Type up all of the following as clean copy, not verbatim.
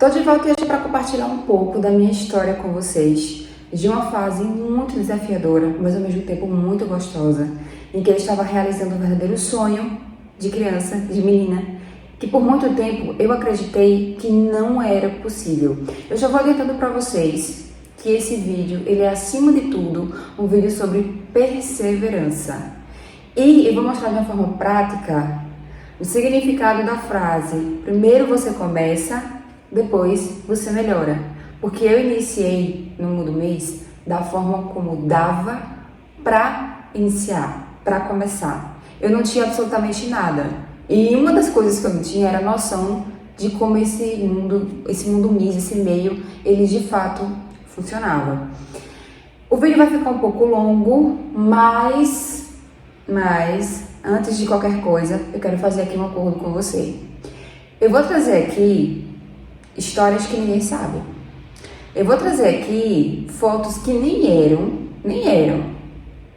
Tô de volta hoje para compartilhar um pouco da minha história com vocês, de uma fase muito desafiadora, mas ao mesmo tempo muito gostosa, em que eu estava realizando um verdadeiro sonho de criança, de menina, que por muito tempo eu acreditei que não era possível. Eu já vou adiantando para vocês que esse vídeo, ele é acima de tudo um vídeo sobre perseverança. E eu vou mostrar de uma forma prática o significado da frase: primeiro você começa, depois você melhora. Porque eu iniciei no Mundo Mês da forma como dava para iniciar, para começar. Eu não tinha absolutamente nada. E uma das coisas que eu não tinha era a noção de como esse mundo Mês, esse meio, ele de fato funcionava. O vídeo vai ficar um pouco longo, mas antes de qualquer coisa, eu quero fazer aqui um acordo com você. Eu vou trazer aqui histórias que ninguém sabe. Eu vou trazer aqui fotos que nem eram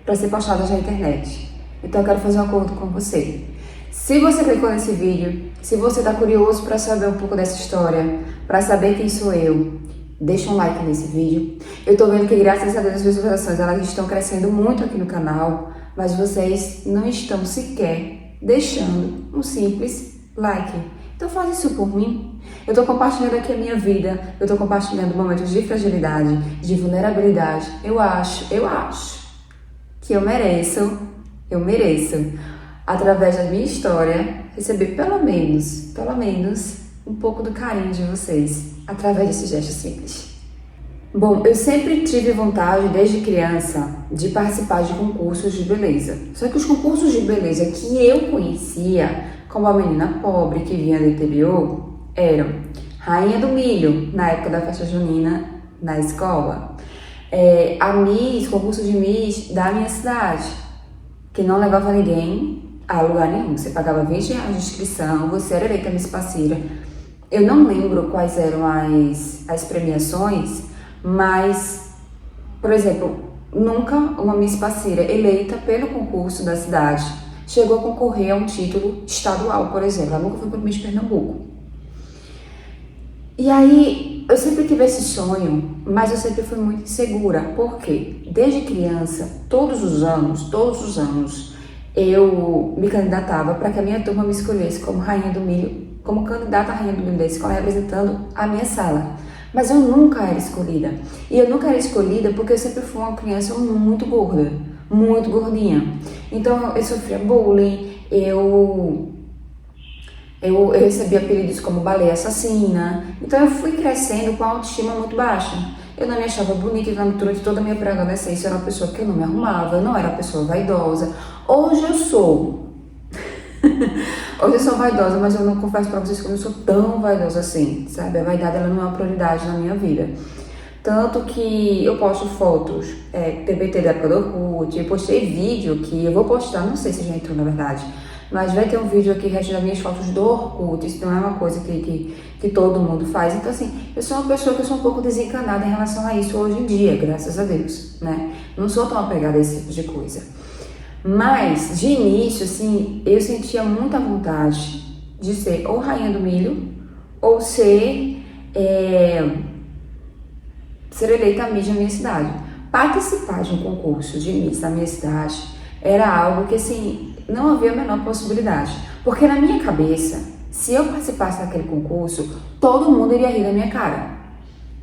para ser postadas na internet. Então eu quero fazer um acordo com você. Se você clicou nesse vídeo, se você está curioso para saber um pouco dessa história, para saber quem sou eu, deixa um like nesse vídeo. Eu tô vendo que graças a Deus as visualizações elas estão crescendo muito aqui no canal, mas vocês não estão sequer deixando um simples like. Então faz isso por mim. Eu tô compartilhando aqui a minha vida, eu tô compartilhando momentos de fragilidade, de vulnerabilidade. Eu acho que eu mereço, através da minha história, receber pelo menos um pouco do carinho de vocês, através desse gesto simples. Bom, eu sempre tive vontade, desde criança, de participar de concursos de beleza. Só que os concursos de beleza que eu conhecia, como a menina pobre que vinha do interior, eram Rainha do Milho, na época da festa junina, na escola. A Miss, concurso de Miss da minha cidade, que não levava ninguém a lugar nenhum. Você pagava R$20 de inscrição, você era eleita Miss Parceira. Eu não lembro quais eram as premiações, mas, por exemplo, nunca uma Miss Parceira eleita pelo concurso da cidade chegou a concorrer a um título estadual, por exemplo. Ela nunca foi para o Miss Pernambuco. E aí, eu sempre tive esse sonho, mas eu sempre fui muito insegura. Por quê? Desde criança, todos os anos, eu me candidatava para que a minha turma me escolhesse como Rainha do Milho, como candidata à Rainha do Milho da escola, representando a minha sala. Mas eu nunca era escolhida. E eu nunca era escolhida porque eu sempre fui uma criança muito gorda, muito gordinha. Então eu sofria bullying, eu recebia apelidos como baleia assassina. Então eu fui crescendo com a autoestima muito baixa. Eu não me achava bonita, durante toda a minha pré-adolescência eu era uma pessoa que eu não me arrumava, eu não era uma pessoa vaidosa. Hoje eu sou. Hoje eu sou vaidosa, mas eu não confesso pra vocês que eu não sou tão vaidosa assim, sabe? A vaidade ela não é uma prioridade na minha vida. Tanto que eu posto fotos, TBT da época do Orkut, eu postei vídeo que eu vou postar, não sei se já entrou na verdade, mas vai ter um vídeo aqui das minhas fotos do Orkut. Isso não é uma coisa que todo mundo faz. Então assim, eu sou uma pessoa que eu sou um pouco desencanada em relação a isso hoje em dia, graças a Deus, né? Não sou tão apegada a esse tipo de coisa. Mas, de início, assim, eu sentia muita vontade de ser ou Rainha do Milho, ou ser eleita a Miss da minha cidade. Participar de um concurso de Miss da minha cidade era algo que, assim, não havia a menor possibilidade. Porque na minha cabeça, se eu participasse daquele concurso, todo mundo iria rir da minha cara.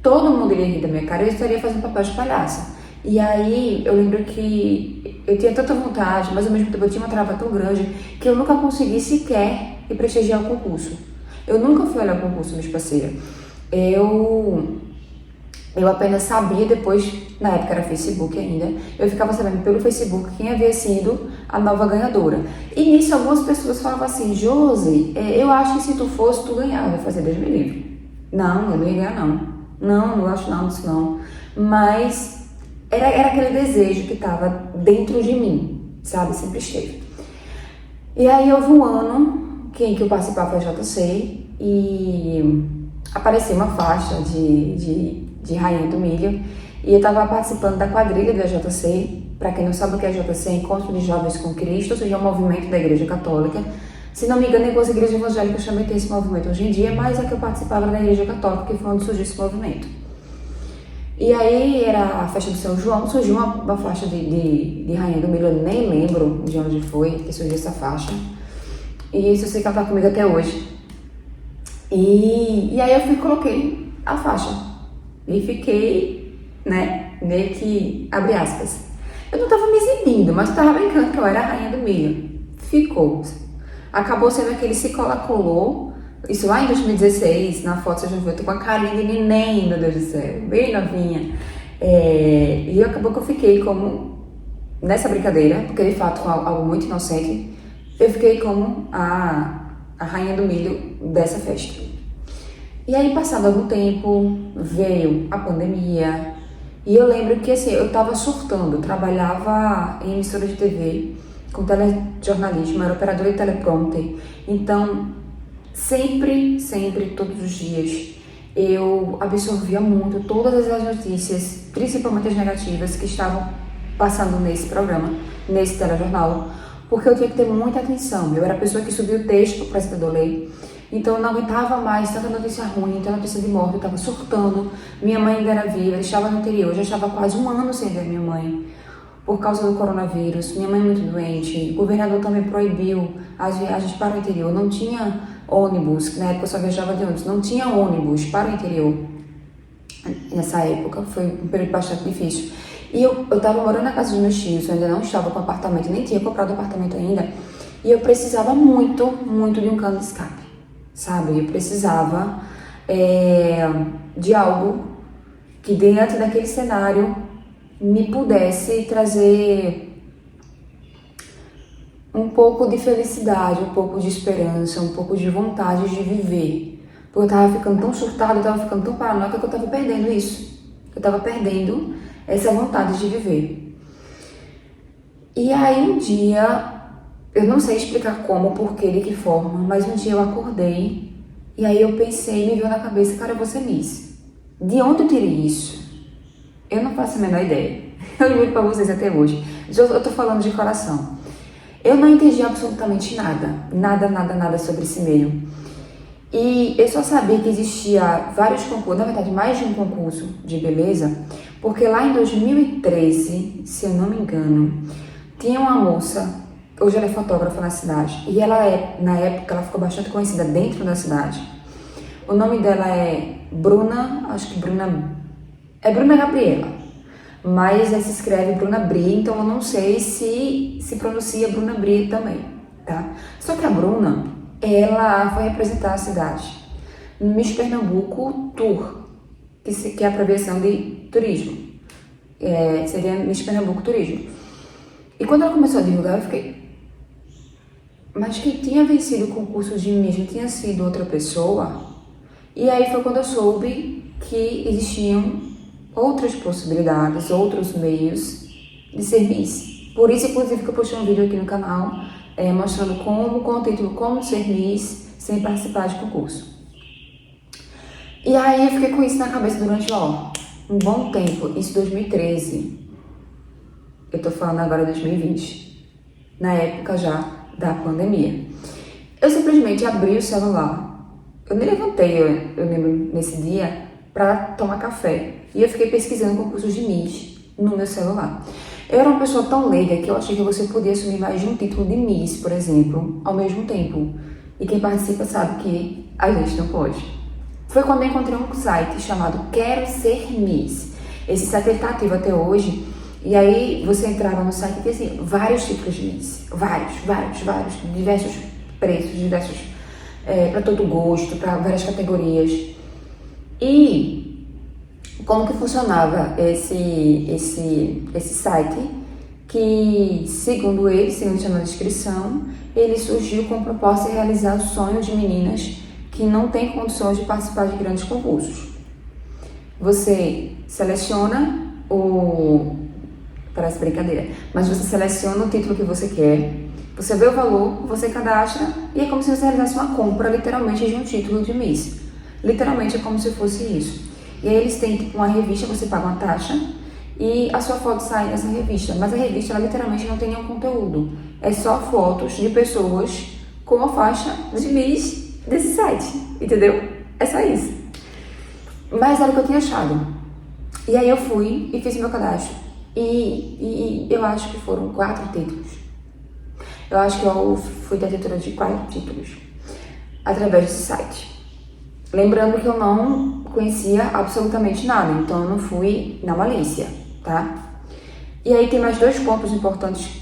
Todo mundo iria rir da minha cara e eu estaria fazendo papel de palhaça. E aí, eu lembro que eu tinha tanta vontade, mas ao mesmo tempo eu tinha uma trava tão grande que eu nunca consegui sequer ir prestigiar o concurso. Eu nunca fui olhar o concurso Miss Parceira. Eu apenas sabia depois, na época era Facebook ainda, eu ficava sabendo pelo Facebook quem havia sido a nova ganhadora. E nisso algumas pessoas falavam assim: Josi, eu acho que se tu fosse, tu ganhava. Eu fazia, Deus me livre. Não, eu não ia ganhar não. Não acho não disso não. Mas era aquele desejo que estava dentro de mim, sabe? Sempre esteve. E aí houve um ano em que eu participava da JC e apareceu uma faixa de Rainha do Milho e eu estava participando da quadrilha da JC. Para quem não sabe o que é a JC, é Encontro de Jovens com Cristo, ou seja, é um movimento da Igreja Católica Se não me engano, em algumas igrejas evangélicas também tem esse movimento hoje em dia, mas a que eu participava era da igreja católica, que foi onde surgiu esse movimento. E aí era a festa do São João, surgiu uma faixa de Rainha do Milho, eu nem lembro de onde foi que surgiu essa faixa. E isso eu sei que ela tá comigo até hoje. E aí eu coloquei a faixa. E fiquei, né, meio que, abre aspas. Eu não tava me exibindo, mas eu tava brincando que eu era a Rainha do Milho. Ficou. Acabou sendo aquele se colou. Isso lá em 2016, na foto, vocês vão ver, eu tô com a carinha de neném, meu Deus do céu, bem novinha. E acabou que eu fiquei como, nessa brincadeira, porque de fato foi algo muito inocente, eu fiquei como a Rainha do Milho dessa festa. E aí, passado algum tempo, veio a pandemia, e eu lembro que assim, eu tava surtando, eu trabalhava em emissora de TV, com telejornalismo, era operadora de teleprompter, então sempre, todos os dias, eu absorvia muito todas as notícias, principalmente as negativas, que estavam passando nesse programa, nesse telejornal, porque eu tinha que ter muita atenção. Eu era a pessoa que subia o texto para o apresentador ler, então eu não aguentava mais tanta notícia ruim, tanta notícia de morte, eu estava surtando. Minha mãe ainda era viva, eu estava no interior, eu já estava quase um ano sem ver minha mãe, por causa do coronavírus. Minha mãe é muito doente, o governador também proibiu as viagens para o interior, não tinha ônibus, na época eu só viajava de ônibus, não tinha ônibus para o interior. Nessa época foi um período bastante difícil. E eu estava morando na casa dos meus tios, eu ainda não estava com apartamento, nem tinha comprado apartamento ainda, e eu precisava muito de um cano de escape, sabe? Eu precisava de algo que dentro daquele cenário me pudesse trazer um pouco de felicidade, um pouco de esperança, um pouco de vontade de viver. Porque eu tava ficando tão surtada, eu tava ficando tão paranoica que eu tava perdendo isso. Eu tava perdendo essa vontade de viver. E aí um dia, eu não sei explicar como, porquê, de que forma, mas um dia eu acordei e aí eu pensei, me veio na cabeça, cara, eu vou ser Miss. De onde eu tirei isso? Eu não faço a menor ideia. Eu juro pra vocês até hoje. Eu tô falando de coração. Eu não entendi absolutamente nada sobre esse meio. E eu só sabia que existia vários concursos, na verdade mais de um concurso de beleza, porque lá em 2013, se eu não me engano, tinha uma moça, hoje ela é fotógrafa na cidade, e na época, ela ficou bastante conhecida dentro da cidade. O nome dela é Bruna, acho que é Bruna Gabriela. Mas se escreve Bruna Bri, então eu não sei se pronuncia Bruna Bri também, tá? Só que a Bruna, ela foi representar a cidade no Miss Pernambuco Tour, que é a abreviação de turismo, seria Miss Pernambuco Turismo. E quando ela começou a divulgar, eu fiquei, mas quem tinha vencido o concurso de Miss não tinha sido outra pessoa? E aí foi quando eu soube que existiam outras possibilidades, outros meios de ser Miss. Por isso, inclusive, que eu postei um vídeo aqui no canal mostrando com o título Como Ser Miss sem participar de concurso. E aí eu fiquei com isso na cabeça durante um bom tempo, isso 2013. Eu tô falando agora 2020, na época já da pandemia. Eu simplesmente abri o celular, eu me levantei, eu lembro nesse dia, para tomar café. E eu fiquei pesquisando concursos de Miss no meu celular. Eu era uma pessoa tão leiga que eu achei que você podia assumir mais de um título de Miss, por exemplo, ao mesmo tempo. E quem participa sabe que a gente não pode. Foi quando eu encontrei um site chamado Quero Ser Miss. Esse site está ativo até hoje. E aí você entrava no site e tinha assim, vários tipos de Miss. Vários. Diversos preços, diversos para todo gosto, para várias categorias. E como que funcionava esse site, que segundo a descrição, ele surgiu com o propósito de realizar o sonho de meninas que não têm condições de participar de grandes concursos. Você seleciona parece brincadeira, mas você seleciona o título que você quer, você vê o valor, você cadastra e é como se você realizasse uma compra literalmente de um título de Miss. Literalmente é como se fosse isso. E aí eles têm tipo uma revista, você paga uma taxa e a sua foto sai nessa revista. Mas a revista, ela literalmente não tem nenhum conteúdo. É só fotos de pessoas com a faixa de Miss desse site, entendeu? É só isso. Mas era o que eu tinha achado. E aí eu fui e fiz meu cadastro. E eu acho que foram 4 títulos. Eu acho que eu fui detentora de 4 títulos através desse site. Lembrando que eu não conhecia absolutamente nada, então eu não fui na malícia, tá? E aí tem mais 2 pontos importantes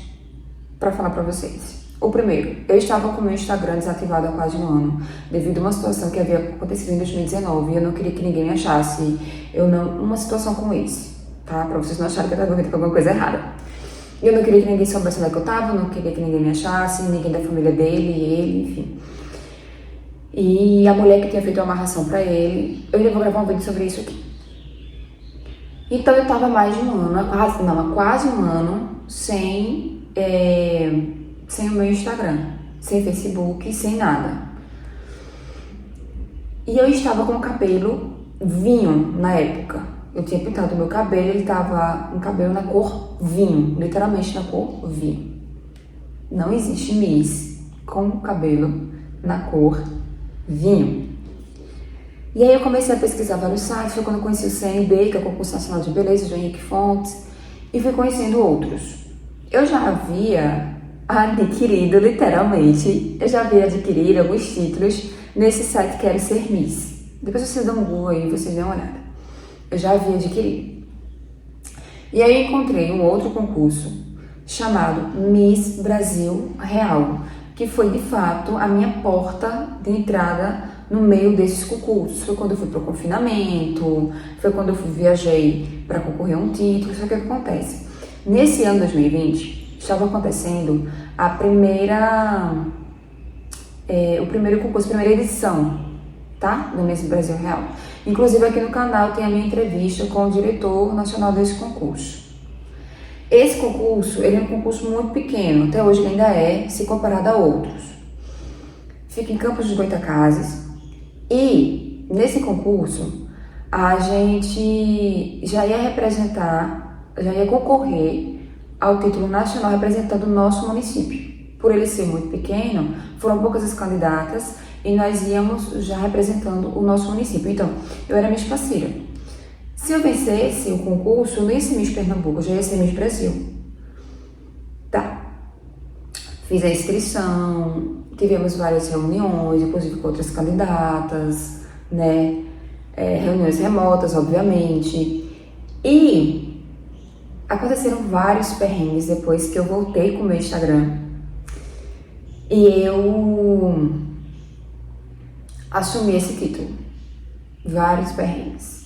para falar para vocês. O primeiro, eu estava com o meu Instagram desativado há quase um ano, devido a uma situação que havia acontecido em 2019 e eu não queria que ninguém me achasse uma situação como esse, tá? Para vocês não acharem que eu estava com alguma coisa errada. Eu não queria que ninguém soubesse onde é que eu estava, não queria que ninguém me achasse, ninguém da família dele, ele, enfim. E a mulher que tinha feito a amarração para ele, eu ainda vou gravar um vídeo sobre isso aqui. Então eu estava mais de um ano, há quase um ano, sem o meu Instagram, sem Facebook, sem nada. E eu estava com o cabelo vinho na época. Eu tinha pintado o meu cabelo, ele estava um cabelo na cor vinho, literalmente na cor vinho. Não existe Miss com cabelo na cor vinho. E aí eu comecei a pesquisar vários sites, foi quando eu conheci o CNB, que é o Concurso Nacional de Beleza, de Henrique Fontes, e fui conhecendo outros. Eu já havia adquirido, literalmente, alguns títulos nesse site Quero Ser Miss. Depois vocês dão um Google aí, vocês dão uma olhada. Eu já havia adquirido. E aí eu encontrei um outro concurso chamado Miss Brasil Real, que foi de fato a minha porta de entrada no meio desses concursos. Foi quando eu fui para o confinamento, foi quando eu viajei para concorrer a um título. Só que o que acontece? Nesse ano 2020, estava acontecendo o primeiro concurso, a primeira edição, tá? Do Miss Brasil Real. Inclusive aqui no canal tem a minha entrevista com o diretor nacional desse concurso. Esse concurso, ele é um concurso muito pequeno, até hoje ele ainda é, se comparado a outros. Fica em Campos dos Goytacazes e nesse concurso a gente já ia concorrer ao título nacional representando o nosso município. Por ele ser muito pequeno, foram poucas as candidatas e nós íamos já representando o nosso município. Então, eu era Miss Passira. Se eu vencesse o concurso, eu não ia ser Miss Pernambuco, eu já ia ser Miss Brasil. Tá. Fiz a inscrição, tivemos várias reuniões, inclusive com outras candidatas, né? Reuniões remotas, obviamente. E aconteceram vários perrengues depois que eu voltei com o meu Instagram. E eu assumi esse título. Vários perrengues.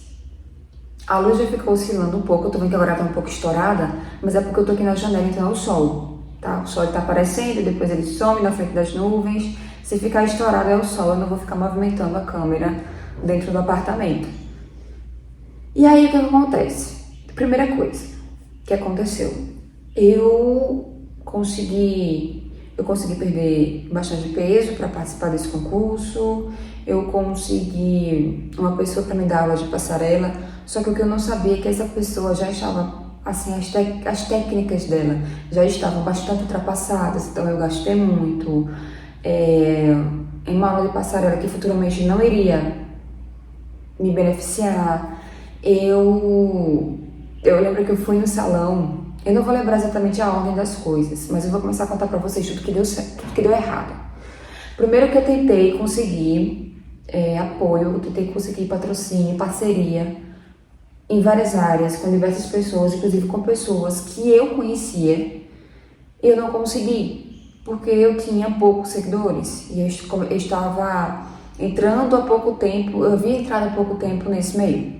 A luz já ficou oscilando um pouco, eu tô vendo que agora tá um pouco estourada, mas é porque eu tô aqui na janela, então é o sol, tá? O sol tá aparecendo, depois ele some na frente das nuvens. Se ficar estourado é o sol, eu não vou ficar movimentando a câmera dentro do apartamento. E aí o que acontece? Primeira coisa que aconteceu, eu consegui perder bastante peso para participar desse concurso, eu consegui uma pessoa para me dar aula de passarela, só que o que eu não sabia é que essa pessoa já estava, assim, as técnicas dela já estavam bastante ultrapassadas, então eu gastei muito em uma aula de passarela que futuramente não iria me beneficiar. Eu lembro que eu fui no salão. Eu não vou lembrar exatamente a ordem das coisas, mas eu vou começar a contar pra vocês tudo que deu certo, tudo que deu errado. Primeiro que eu tentei conseguir apoio, eu tentei conseguir patrocínio, parceria em várias áreas, com diversas pessoas, inclusive com pessoas que eu conhecia. Eu não consegui, porque eu tinha poucos seguidores e eu estava entrando há pouco tempo, eu havia entrado há pouco tempo nesse meio.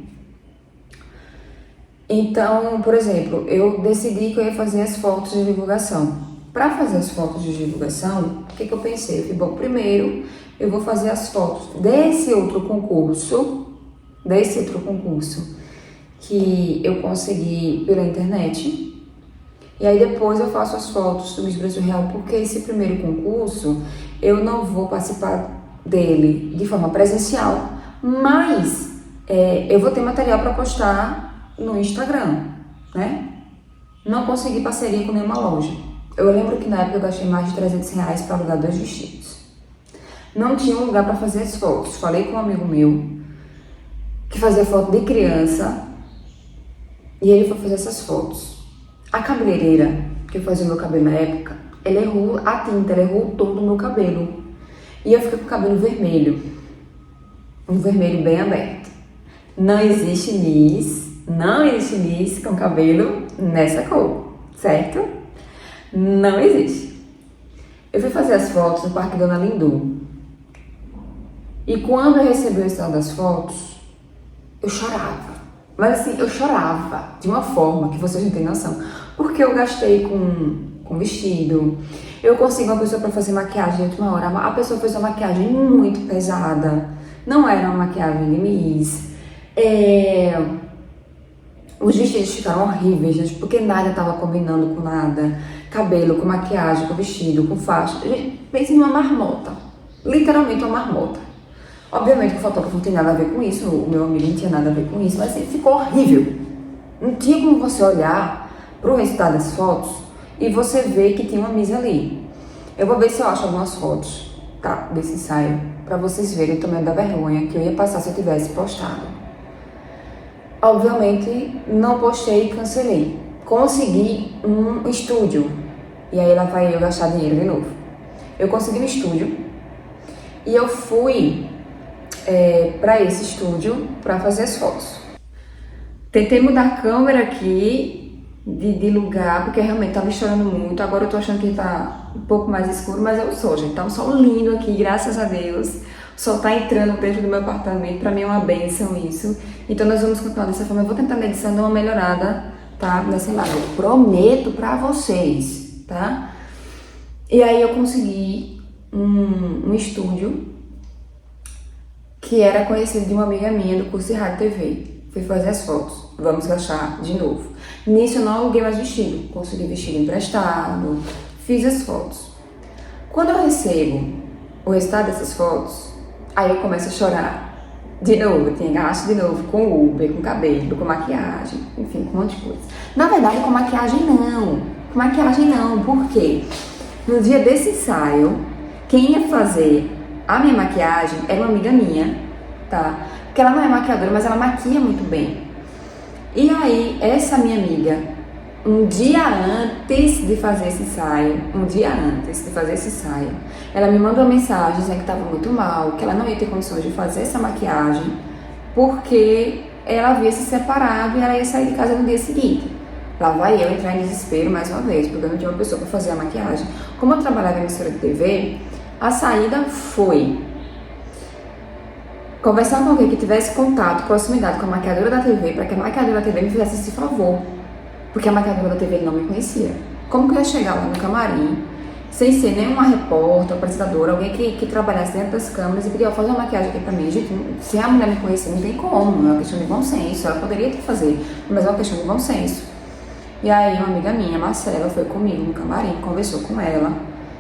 Então, por exemplo, eu decidi que eu ia fazer as fotos de divulgação. Para fazer as fotos de divulgação, o que eu pensei? Eu falei, bom, primeiro eu vou fazer as fotos desse outro concurso que eu consegui pela internet. E aí depois eu faço as fotos do Miss Brasil Real, porque esse primeiro concurso eu não vou participar dele de forma presencial, mas eu vou ter material para postar no Instagram, né? Não consegui parceria com nenhuma loja. Eu lembro que na época eu gastei mais de R$300 para alugar 2 vestidos. Não tinha um lugar para fazer as fotos. Falei com um amigo meu que fazia foto de criança e ele foi fazer essas fotos. A cabeleireira que fazia o meu cabelo na época, ela errou a tinta, ela errou o tom do meu cabelo. E eu fiquei com o cabelo vermelho. Um vermelho bem aberto. Não existe Miss com cabelo nessa cor, certo? Não existe. Eu fui fazer as fotos no Parque Dona Lindu. E quando eu recebi o resultado das fotos, eu chorava. Mas assim, eu chorava de uma forma que vocês não têm noção. Porque eu gastei com vestido. Eu consegui uma pessoa para fazer maquiagem de última hora. A pessoa fez uma maquiagem muito pesada. Não era uma maquiagem de Miss. Os vestidos ficaram horríveis, gente, porque nada estava combinando com nada. Cabelo, com maquiagem, com vestido, com faixa. Pense numa marmota. Literalmente uma marmota. Obviamente que o fotógrafo não tem nada a ver com isso, o meu amigo não tinha nada a ver com isso, mas assim, ficou horrível. Não tinha como você olhar pro resultado das fotos e você ver que tinha uma Miss ali. Eu vou ver se eu acho algumas fotos, tá, desse ensaio, pra vocês verem o tamanho da vergonha que eu ia passar se eu tivesse postado. Obviamente, não postei e cancelei. Consegui um estúdio. E aí lá vai eu gastar dinheiro de novo. Eu consegui um estúdio e eu fui para esse estúdio para fazer as fotos. Tentei mudar a câmera aqui de lugar, porque realmente tava estourando muito. Agora eu tô achando que tá um pouco mais escuro, mas é o sol, gente. Tá um sol lindo aqui, graças a Deus. O sol tá entrando dentro do meu apartamento, pra mim é uma bênção isso. Então nós vamos continuar dessa forma. Eu vou tentar na edição dar uma melhorada, tá? Nessa imagem. Eu prometo pra vocês, tá? E aí eu consegui um estúdio que era conhecido de uma amiga minha do curso de rádio e TV. Fui fazer as fotos. Vamos gastar de novo. Nisso eu não aluguei mais vestido. Consegui vestido emprestado. Fiz as fotos. Quando eu recebo o resultado dessas fotos, aí eu começo a chorar. De novo, eu tinha gasto de novo com Uber, com cabelo, com maquiagem, enfim, com um monte de coisa. Na verdade, com maquiagem não. Com maquiagem não. Por quê? No dia desse ensaio, quem ia fazer a minha maquiagem era uma amiga minha, tá? Porque ela não é maquiadora, mas ela maquia muito bem. E aí, essa minha amiga, um dia antes de fazer esse ensaio, ela me mandou uma mensagem dizendo que estava muito mal, que ela não ia ter condições de fazer essa maquiagem, porque ela havia se separado e ela ia sair de casa no dia seguinte. Lá vai eu entrar em desespero mais uma vez, porque eu não tinha uma pessoa para fazer a maquiagem. Como eu trabalhava em emissora de TV, a saída foi conversar com alguém que tivesse contato, proximidade com a maquiadora da TV, para que a maquiadora da TV me fizesse esse favor. Porque a maquiadora da TV não me conhecia. Como que eu ia chegar lá no camarim, sem ser nenhuma repórter, apresentadora, alguém que trabalhasse dentro das câmeras e pedir, faz uma maquiagem aqui pra mim. Gente, se a mulher me conhecer, não tem como, é uma questão de bom senso. Ela poderia ter que fazer, mas é uma questão de bom senso. E aí uma amiga minha, Marcela, foi comigo no camarim, conversou com ela,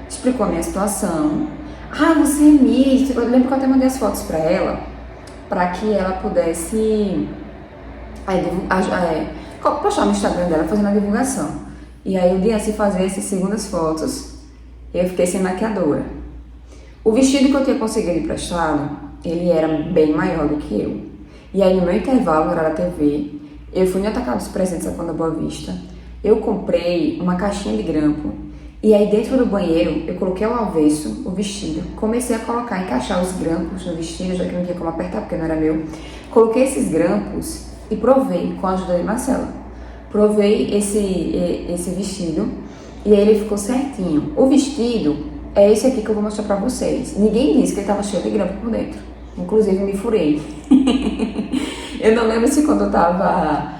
explicou a minha situação. Ah, você é Miss. Eu lembro que eu até mandei as fotos pra ela, para que ela pudesse postar no Instagram dela fazendo a divulgação. E aí o dia se fazer essas segundas fotos, eu fiquei sem maquiadora. O vestido que eu tinha conseguido emprestado, ele era bem maior do que eu. E aí no meu intervalo, no horário da TV, eu fui no Atacado dos Presentes da Boa Vista, eu comprei uma caixinha de grampo. E aí dentro do banheiro, eu coloquei ao avesso o vestido. Comecei a colocar, encaixar os grampos no vestido, já que não tinha como apertar, porque não era meu. Coloquei esses grampos e provei com a ajuda de Marcela. Provei esse vestido e aí ele ficou certinho. O vestido é esse aqui que eu vou mostrar pra vocês. Ninguém disse que ele tava cheio de grampo por dentro. Inclusive, me furei. Eu não lembro se quando eu tava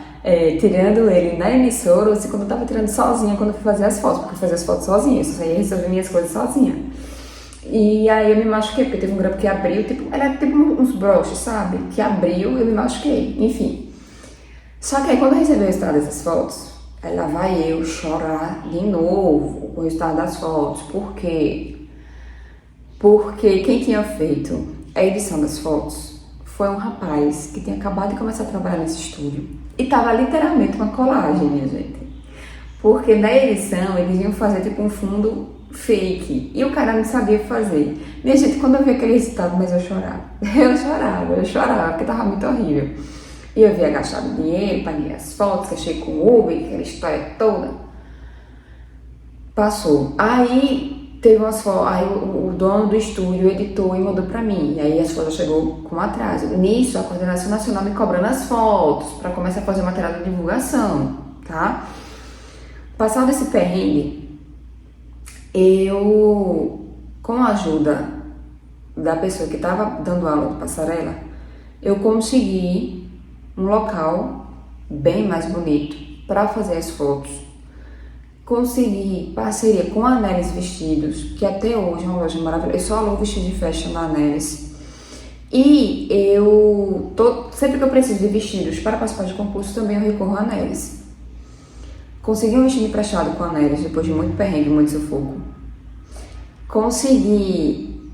tirando ele na emissora ou se quando eu tava tirando sozinha quando eu fui fazer as fotos, porque eu fazia as fotos sozinha, eu só saía resolver minhas coisas sozinha. E aí eu me machuquei, porque teve um grampo que abriu, era tipo uns broches, sabe? Que abriu e eu me machuquei, enfim. Só que aí quando eu recebi o resultado dessas fotos, aí lá vai eu chorar de novo o resultado das fotos. Por quê? Porque quem tinha feito a edição das fotos foi um rapaz que tinha acabado de começar a trabalhar nesse estúdio. E tava literalmente uma colagem, minha gente. Porque na edição eles iam fazer tipo um fundo fake. E o cara não sabia fazer. Minha gente, quando eu vi aquele resultado, mas eu chorava. Eu chorava, porque tava muito horrível. E eu havia gastado dinheiro, paguei as fotos, que achei com o Uber, aquela história toda. Passou. Aí teve umas fotos, aí o dono do estúdio editou e mandou pra mim. E aí as fotos chegou com atraso. Nisso, a Coordenação Nacional me cobrando as fotos pra começar a fazer o material de divulgação, tá? Passado esse perrengue, eu, com a ajuda da pessoa que estava dando aula de passarela, eu consegui um local bem mais bonito para fazer as fotos. Consegui parceria com a Anelis Vestidos, que até hoje é uma loja maravilhosa. Eu só alugo vestido de festa na Anelis. E sempre que eu preciso de vestidos para participar de concurso, também eu recorro à Anelis. Consegui um vestido emprestado com a Anelis, depois de muito perrengue, muito sufoco. Consegui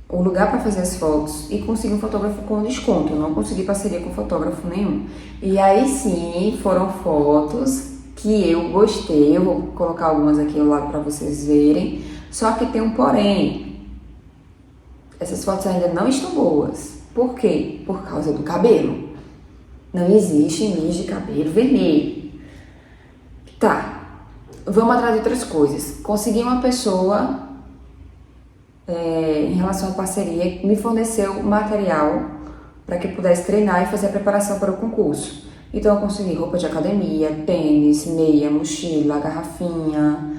o lugar para fazer as fotos e consegui um fotógrafo com desconto. Eu não consegui parceria com fotógrafo nenhum. E aí sim, foram fotos que eu gostei. Eu vou colocar algumas aqui ao lado para vocês verem. Só que tem um porém. Essas fotos ainda não estão boas. Por quê? Por causa do cabelo. Não existe nicho de cabelo vermelho. Tá, vamos atrás de outras coisas. Consegui uma pessoa, em relação à parceria, que me forneceu material para que eu pudesse treinar e fazer a preparação para o concurso. Então eu consegui roupa de academia, tênis, meia, mochila, garrafinha,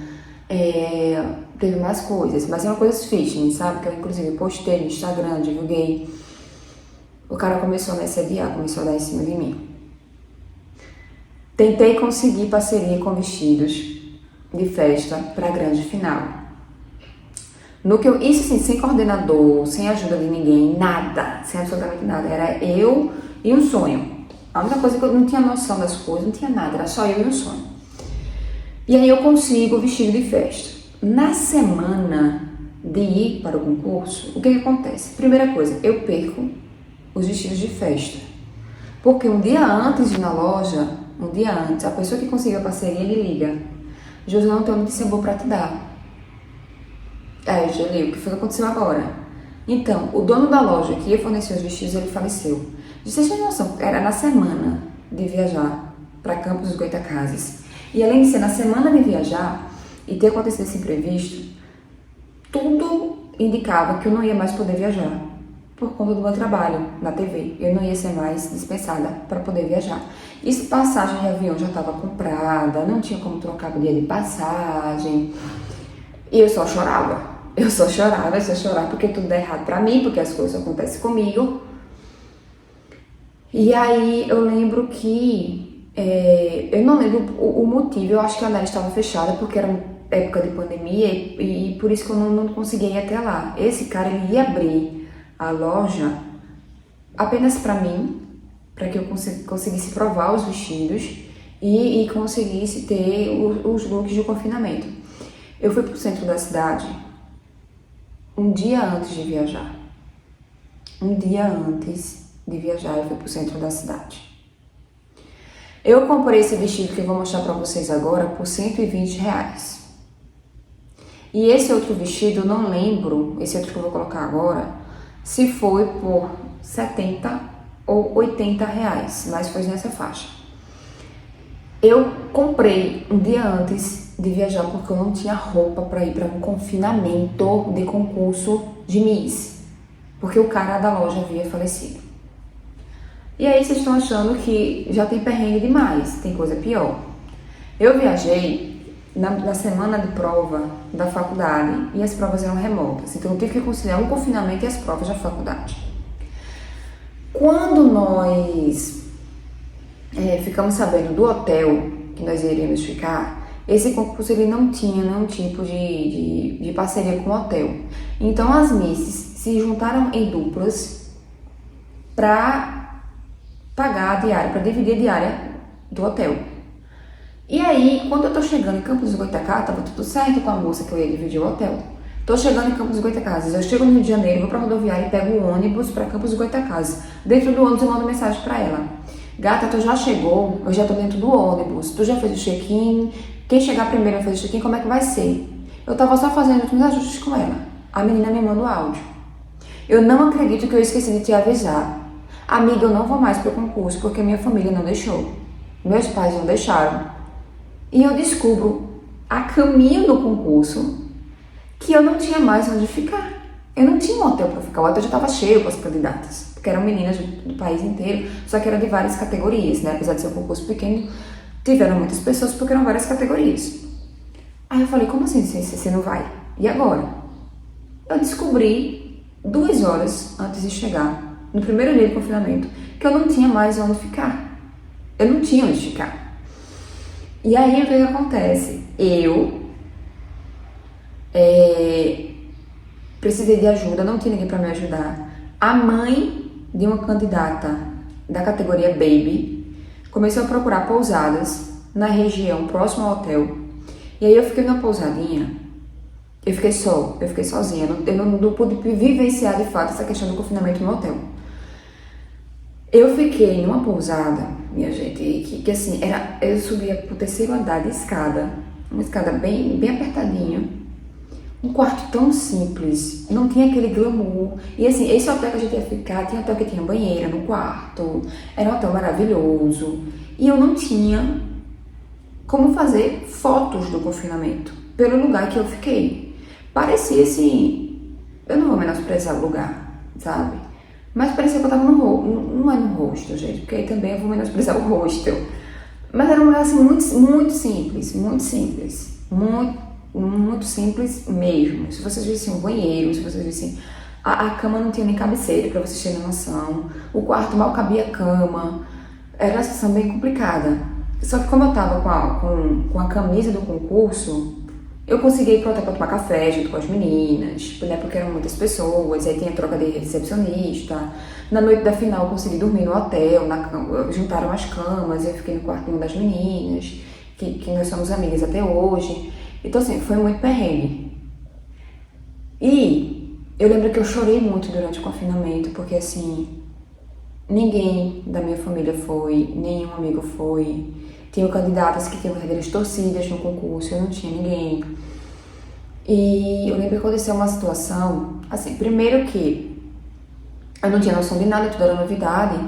teve mais coisas, mas é uma coisa fitness, sabe? Que eu inclusive postei no Instagram, divulguei. O cara começou a me assediar, começou a dar em cima de mim. Tentei conseguir parceria com vestidos de festa para a grande final. Isso assim, sem coordenador, sem ajuda de ninguém, nada, sem absolutamente nada. Era eu e um sonho. A única coisa que eu não tinha noção das coisas, não tinha nada, era só eu e um sonho. E aí eu consigo o vestido de festa. Na semana de ir para o concurso, o que acontece? Primeira coisa, eu perco os vestidos de festa. Porque um dia antes de ir na loja, a pessoa que conseguiu a parceria, ele liga. José, não tenho notícia boa pra te dar. Aí eu já li, o que foi que aconteceu agora? Então, o dono da loja que ia fornecer os vestidos, ele faleceu. Vocês têm noção, era na semana de viajar para Campos dos Goytacazes. E além de ser na semana de viajar e ter acontecido esse imprevisto, tudo indicava que eu não ia mais poder viajar. Por conta do meu trabalho na TV. Eu não ia ser mais dispensada para poder viajar. E passagem de avião já estava comprada, não tinha como trocar o dia de passagem. E eu só chorava. Eu só chorava porque tudo dá errado para mim, porque as coisas acontecem comigo. E aí eu lembro que, eu não lembro o motivo, eu acho que a Anelis estava fechada porque era época de pandemia e por isso que eu não conseguia ir até lá. Esse cara, ele ia abrir a loja apenas para mim, para que eu conseguisse provar os vestidos e conseguisse ter os looks de confinamento. Eu fui pro centro da cidade um dia antes de viajar. Um dia antes de viajar, eu fui pro centro da cidade. Eu comprei esse vestido que eu vou mostrar para vocês agora por R$120. E esse outro vestido, eu não lembro, esse outro que eu vou colocar agora, se foi por 70 ou 80 reais, mas foi nessa faixa. Eu comprei um dia antes de viajar porque eu não tinha roupa para ir para um confinamento de concurso de Miss, porque o cara da loja havia falecido. E aí vocês estão achando que já tem perrengue demais, tem coisa pior. Eu viajei na semana de prova da faculdade e as provas eram remotas, então eu tive que conciliar um confinamento e as provas da faculdade. Quando nós ficamos sabendo do hotel que nós iríamos ficar, esse concurso ele não tinha nenhum tipo de parceria com o hotel. Então as misses se juntaram em duplas para pagar a diária, para dividir a diária do hotel. E aí, quando eu tô chegando em Campos dos Goytacazes, tava tudo certo com a moça que eu ia dividir o hotel. Tô chegando em Campos dos Goytacazes, eu chego no Rio de Janeiro, vou pra rodoviária e pego o ônibus pra Campos dos Goytacazes. Dentro do ônibus eu mando mensagem pra ela. Gata, tu já chegou, eu já tô dentro do ônibus, tu já fez o check-in, quem chegar primeiro vai fazer o check-in, como é que vai ser? Eu tava só fazendo os últimos ajustes com ela. A menina me manda o áudio. Eu não acredito que eu esqueci de te avisar. Amiga, eu não vou mais pro concurso porque minha família não deixou. Meus pais não deixaram. E eu descubro, a caminho do concurso, que eu não tinha mais onde ficar. Eu não tinha um hotel para ficar, o hotel já estava cheio com as candidatas, porque eram meninas do país inteiro, só que era de várias categorias, né? Apesar de ser um concurso pequeno, tiveram muitas pessoas porque eram várias categorias. Aí eu falei, como assim você não vai? E agora? Eu descobri 2 horas antes de chegar, no primeiro dia de confinamento, que eu não tinha mais onde ficar. Eu não tinha onde ficar. E aí o que acontece? Eu precisei de ajuda, não tinha ninguém para me ajudar. A mãe de uma candidata da categoria Baby começou a procurar pousadas na região próxima ao hotel. E aí eu fiquei numa pousadinha, eu fiquei sozinha, eu não pude vivenciar de fato essa questão do confinamento no hotel. Eu fiquei numa pousada, minha gente, que assim, eu subia pro 3º andar de escada, uma escada bem apertadinha. Um quarto tão simples, não tinha aquele glamour. E assim, esse hotel que a gente ia ficar, tinha hotel que tinha banheira no quarto, era um hotel maravilhoso. E eu não tinha como fazer fotos do confinamento, pelo lugar que eu fiquei. Parecia assim, eu não vou menosprezar o lugar, sabe? Mas parecia que eu tava não é no hostel, gente, porque aí também eu vou menosprezar o hostel. Mas era um lugar assim, muito simples, muito simples mesmo. Se vocês vissem um banheiro, se vocês vissem... A cama não tinha nem cabeceira, pra vocês terem noção. O quarto mal cabia a cama. Era uma situação bem complicada. Só que como eu tava com a camisa do concurso, eu consegui ir pro hotel pra tomar café junto com as meninas, né, porque eram muitas pessoas, aí tinha troca de recepcionista. Na noite da final eu consegui dormir no hotel, juntaram as camas, eu fiquei no quarto de uma das meninas, que nós somos amigas até hoje. Então assim, foi muito perrengue. E eu lembro que eu chorei muito durante o confinamento, porque assim, ninguém da minha família foi, nenhum amigo foi. Tinha candidatas que tinham verdadeiras torcidas no concurso, eu não tinha ninguém. E eu lembro que aconteceu uma situação, assim, primeiro que eu não tinha noção de nada, tudo era novidade,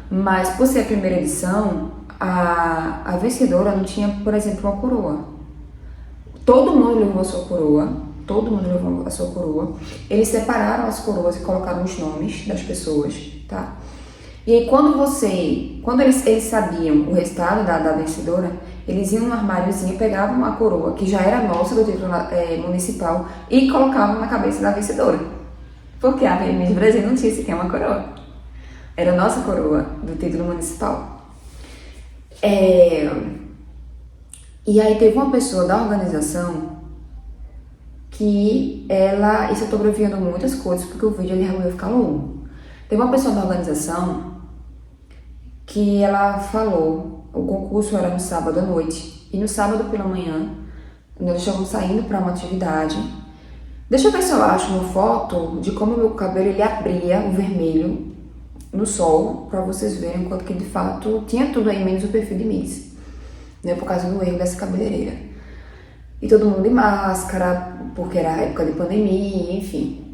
mas por ser a primeira edição, a vencedora não tinha, por exemplo, uma coroa. Todo mundo levou a sua coroa, eles separaram as coroas e colocaram os nomes das pessoas, tá? E aí quando eles sabiam o resultado da vencedora, eles iam no armáriozinho, pegavam uma coroa, que já era nossa do título municipal, e colocavam na cabeça da vencedora. Porque a Miss Brasil não tinha sequer uma coroa. Era a nossa coroa do título municipal. E aí teve uma pessoa da organização que ela... Isso eu tô abreviando muitas coisas, porque o vídeo ali ia ficar longo. Teve uma pessoa da organização que ela falou, o concurso era no sábado à noite, e no sábado pela manhã, nós estávamos saindo para uma atividade. Deixa eu ver se eu acho uma foto de como o meu cabelo ele abria o vermelho no sol, para vocês verem quanto que de fato tinha tudo aí, menos o perfil de Miss, né, por causa do erro dessa cabeleireira. E todo mundo de máscara, porque era época de pandemia, enfim.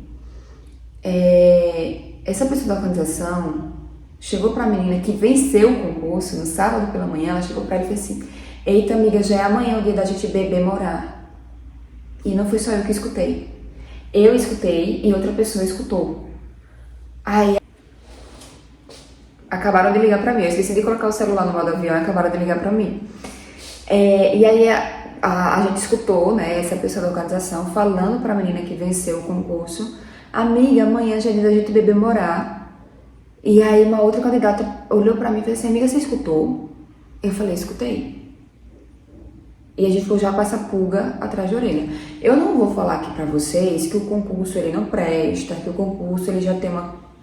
Essa pessoa da organização chegou pra menina que venceu o concurso no sábado pela manhã, ela chegou pra ela e fez assim: eita amiga, já é amanhã o dia da gente beber morar. E não foi só eu que escutei. Eu escutei e outra pessoa escutou. Aí acabaram de ligar pra mim, eu esqueci de colocar o celular no modo avião e acabaram de ligar pra mim. E aí a gente escutou, né, essa pessoa da organização falando pra menina que venceu o concurso: amiga, amanhã já é dia da gente beber morar. E aí uma outra candidata olhou pra mim e falou assim: amiga, você escutou? Eu falei: escutei. E a gente ficou já com essa pulga atrás da orelha. Eu não vou falar aqui pra vocês que o concurso ele não presta, que o concurso ele já tem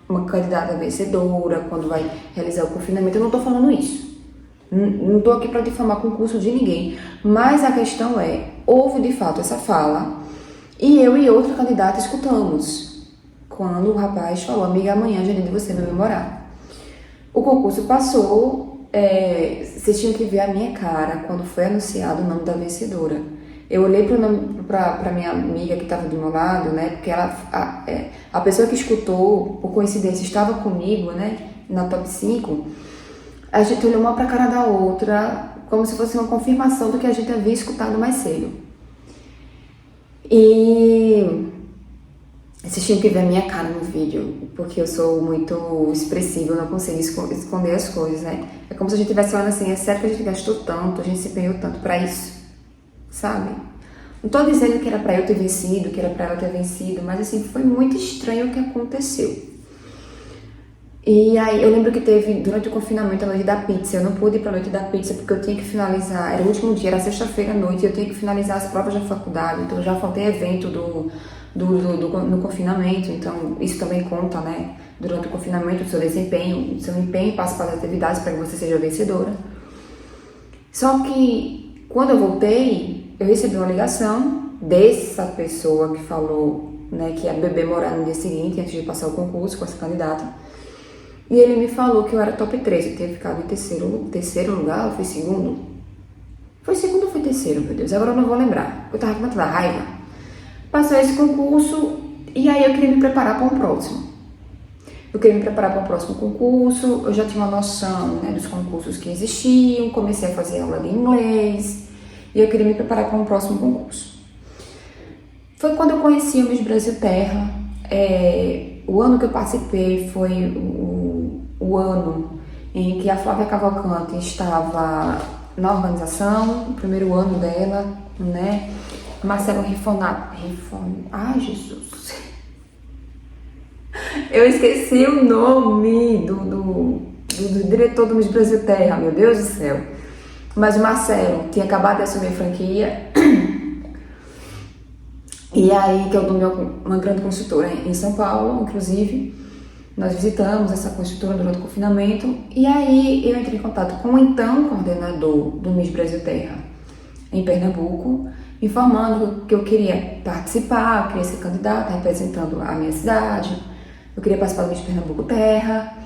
uma candidata vencedora quando vai realizar o confinamento. Eu não tô falando isso. Não tô aqui pra difamar concurso de ninguém. Mas a questão houve de fato essa fala e eu e outra candidata escutamos. Quando o rapaz falou: amiga, amanhã já é dia de você memorar. O concurso passou, vocês tinham que ver a minha cara quando foi anunciado o nome da vencedora. Eu olhei pra minha amiga que estava do meu lado, né? Porque a pessoa que escutou, por coincidência, estava comigo, né? Na top 5. A gente olhou uma pra cara da outra, como se fosse uma confirmação do que a gente havia escutado mais cedo. E vocês tinham que ver a minha cara no vídeo, porque eu sou muito expressiva, eu não consigo esconder as coisas, né? É como se a gente estivesse falando assim, é sério que a gente gastou tanto, a gente se empenhou tanto pra isso, sabe? Não tô dizendo que era pra eu ter vencido, que era pra ela ter vencido, mas assim, foi muito estranho o que aconteceu. E aí eu lembro que teve, durante o confinamento, a noite da pizza. Eu não pude ir pra noite da pizza porque eu tinha que finalizar, era o último dia, era sexta-feira à noite, e eu tinha que finalizar as provas da faculdade, então eu já faltei evento no confinamento, então isso também conta, né? Durante o confinamento, o seu desempenho, participa das atividades para que você seja vencedora. Só que quando eu voltei, eu recebi uma ligação dessa pessoa que falou, né, que ia beber morar no dia seguinte, antes de passar o concurso com essa candidata. E ele me falou que eu era top 3, eu tinha ficado em terceiro lugar, ou foi segundo? Foi segundo ou foi terceiro, meu Deus, agora eu não vou lembrar. Eu tava com muita raiva. Passou esse concurso e aí eu queria me preparar para um próximo. Eu queria me preparar para o próximo concurso, eu já tinha uma noção, né, dos concursos que existiam, comecei a fazer aula de inglês e eu queria me preparar para um próximo concurso. Foi quando eu conheci o Miss Brasil Terra. O ano que eu participei foi o ano em que a Flávia Cavalcante estava na organização, o primeiro ano dela, né? Marcelo Rifonato. Ai, Jesus! Eu esqueci o nome do diretor do Miss Brasil Terra, meu Deus do céu. Mas o Marcelo tinha acabado de assumir a franquia. E aí, que eu dou uma grande consultora em São Paulo, inclusive. Nós visitamos essa consultora durante o confinamento. E aí, eu entrei em contato com o então coordenador do Miss Brasil Terra em Pernambuco, informando que eu queria participar, eu queria ser candidata, representando a minha cidade, eu queria participar do Miss Pernambuco Terra,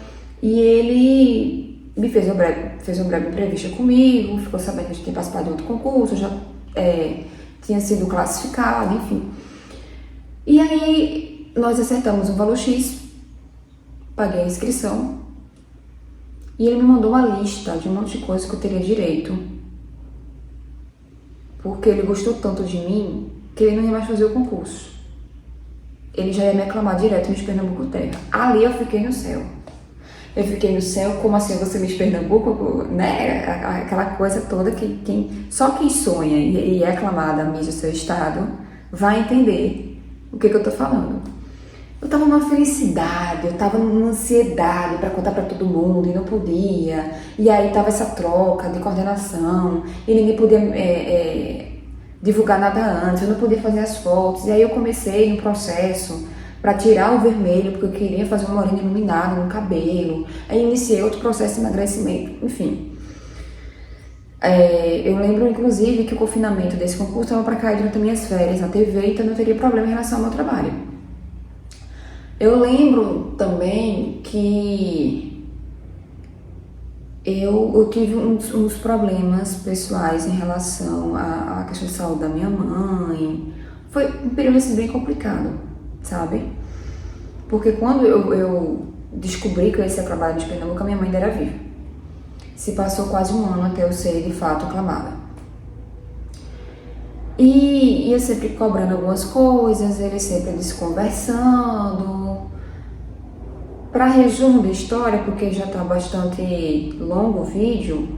e ele me fez uma breve entrevista comigo, ficou sabendo que eu tinha participado de outro concurso, já tinha sido classificado, enfim. E aí, nós acertamos um valor X, paguei a inscrição, e ele me mandou uma lista de um monte de coisas que eu teria direito, porque ele gostou tanto de mim que ele não ia mais fazer o concurso. Ele já ia me aclamar direto Miss Pernambuco Terra. Ali eu fiquei no céu. Eu fiquei no céu, como assim você Miss Pernambuco, né? Aquela coisa toda que só quem sonha e é aclamada Miss do seu estado vai entender o que eu tô falando. Eu tava numa felicidade, eu tava numa ansiedade para contar para todo mundo e não podia. E aí tava essa troca de coordenação e ninguém podia divulgar nada antes, eu não podia fazer as fotos. E aí eu comecei no processo para tirar o vermelho, porque eu queria fazer uma morena iluminada no cabelo. Aí iniciei outro processo de emagrecimento, enfim. Eu lembro, inclusive, que o confinamento desse concurso estava para cair durante as minhas férias na TV, então não teria problema em relação ao meu trabalho. Eu lembro também que eu tive uns problemas pessoais em relação à questão de saúde da minha mãe. Foi um período assim, bem complicado, sabe? Porque quando eu descobri que eu ia ser aclamada de Pernambuco, a minha mãe ainda era viva. Se passou quase um ano até eu ser de fato aclamada. E ia sempre cobrando algumas coisas, ele sempre desconversando. Para resumo da história, porque já está bastante longo o vídeo,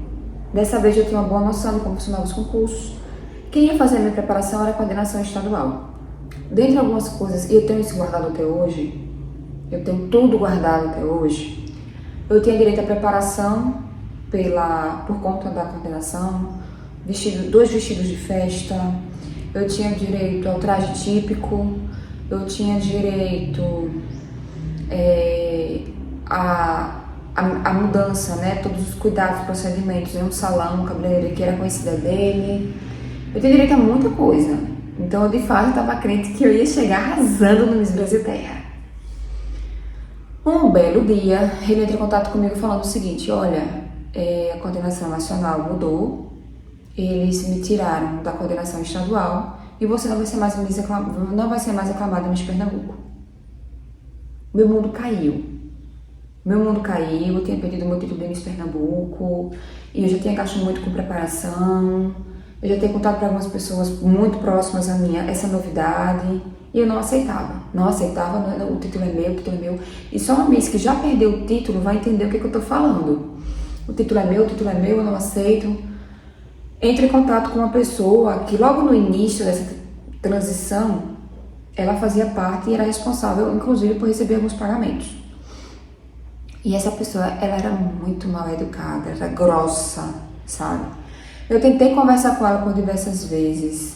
dessa vez eu tinha uma boa noção de como funcionavam os concursos. Quem ia fazer a minha preparação era a coordenação estadual. Dentre algumas coisas, e eu tenho isso guardado até hoje, eu tenho tudo guardado até hoje, eu tinha direito à preparação por conta da coordenação, dois vestidos de festa, eu tinha direito ao traje típico, eu tinha direito a mudança, né? Todos os cuidados, procedimentos em um salão, cabeleireiro que era conhecida dele. Eu tinha direito a muita coisa. Então eu de fato estava crente que eu ia chegar arrasando no Miss Brasil Terra. Um belo dia, ele entrou em contato comigo falando o seguinte: olha, a coordenação nacional mudou eles me tiraram da coordenação estadual e você não vai ser mais aclamada Miss Pernambuco. Meu mundo caiu. Eu tinha perdido meu título de Miss Pernambuco, e eu já tinha gasto muito com preparação, eu já tinha contado para algumas pessoas muito próximas a mim essa novidade, e eu não aceitava, o título é meu, e só uma Miss que já perdeu o título vai entender o que eu tô falando. O título é meu, eu não aceito. Entre em contato com uma pessoa que logo no início dessa transição, ela fazia parte e era responsável, inclusive, por receber alguns pagamentos. E essa pessoa, ela era muito mal educada, era grossa, sabe? Eu tentei conversar com ela por diversas vezes.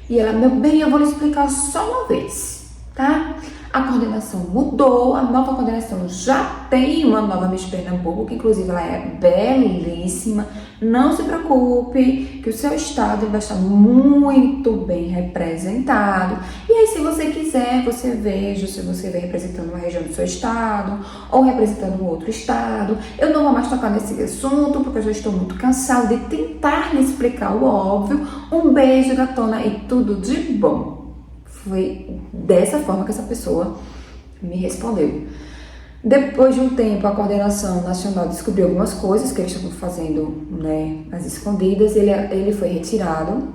E ela, meu bem, eu vou lhe explicar só uma vez, tá? A coordenação mudou, a nova coordenação já tem uma nova Miss Pernambuco, que inclusive ela é belíssima. Não se preocupe, que o seu estado vai estar muito bem representado. E aí, se você quiser, você veja se você vem representando uma região do seu estado ou representando um outro estado. Eu não vou mais tocar nesse assunto, porque eu já estou muito cansada de tentar lhe explicar o óbvio. Um beijo, gatona, e tudo de bom. Foi dessa forma que essa pessoa me respondeu. Depois de um tempo, a coordenação nacional descobriu algumas coisas que eles estavam fazendo, né, às escondidas. Ele foi retirado.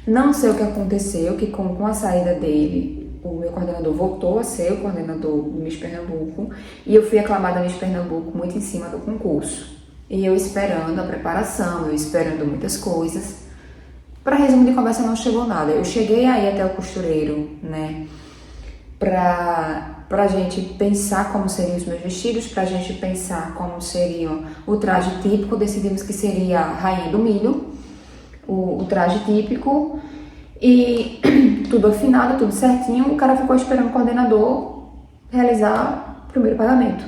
Não sei o que aconteceu, que com a saída dele, o meu coordenador voltou a ser o coordenador do Miss Pernambuco. E eu fui aclamada Miss Pernambuco muito em cima do concurso. E eu esperando a preparação, eu esperando muitas coisas. Para resumo de conversa, não chegou nada. Eu cheguei aí até o costureiro, né, pra gente pensar como seriam os meus vestidos, pra gente pensar como seria o traje típico. Decidimos que seria a Rainha do Milho, o traje típico, e tudo afinado, tudo certinho. O cara ficou esperando o coordenador realizar o primeiro pagamento.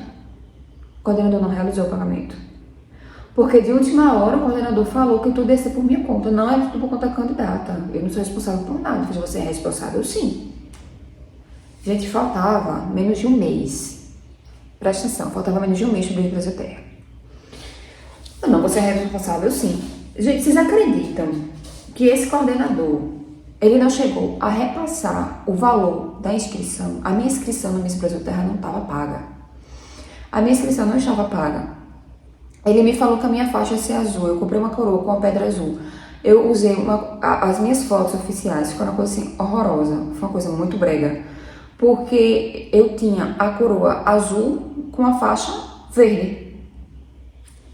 O coordenador não realizou o pagamento. Porque de última hora o coordenador falou que tudo ia ser por minha conta. Não é tudo por conta da candidata. Eu não sou responsável por nada. Mas você é responsável, sim. Gente, faltava menos de um mês. Presta atenção, faltava menos de um mês para o Brasil Terra. Não, você é responsável, sim. Gente, vocês acreditam que esse coordenador, ele não chegou a repassar o valor da inscrição? A minha inscrição no Miss Brasil Terra não estava paga. A minha inscrição não estava paga. Ele me falou que a minha faixa ia ser azul. Eu comprei uma coroa com uma pedra azul. Eu usei as minhas fotos oficiais, ficou uma coisa assim horrorosa. Foi uma coisa muito brega. Porque eu tinha a coroa azul com a faixa verde.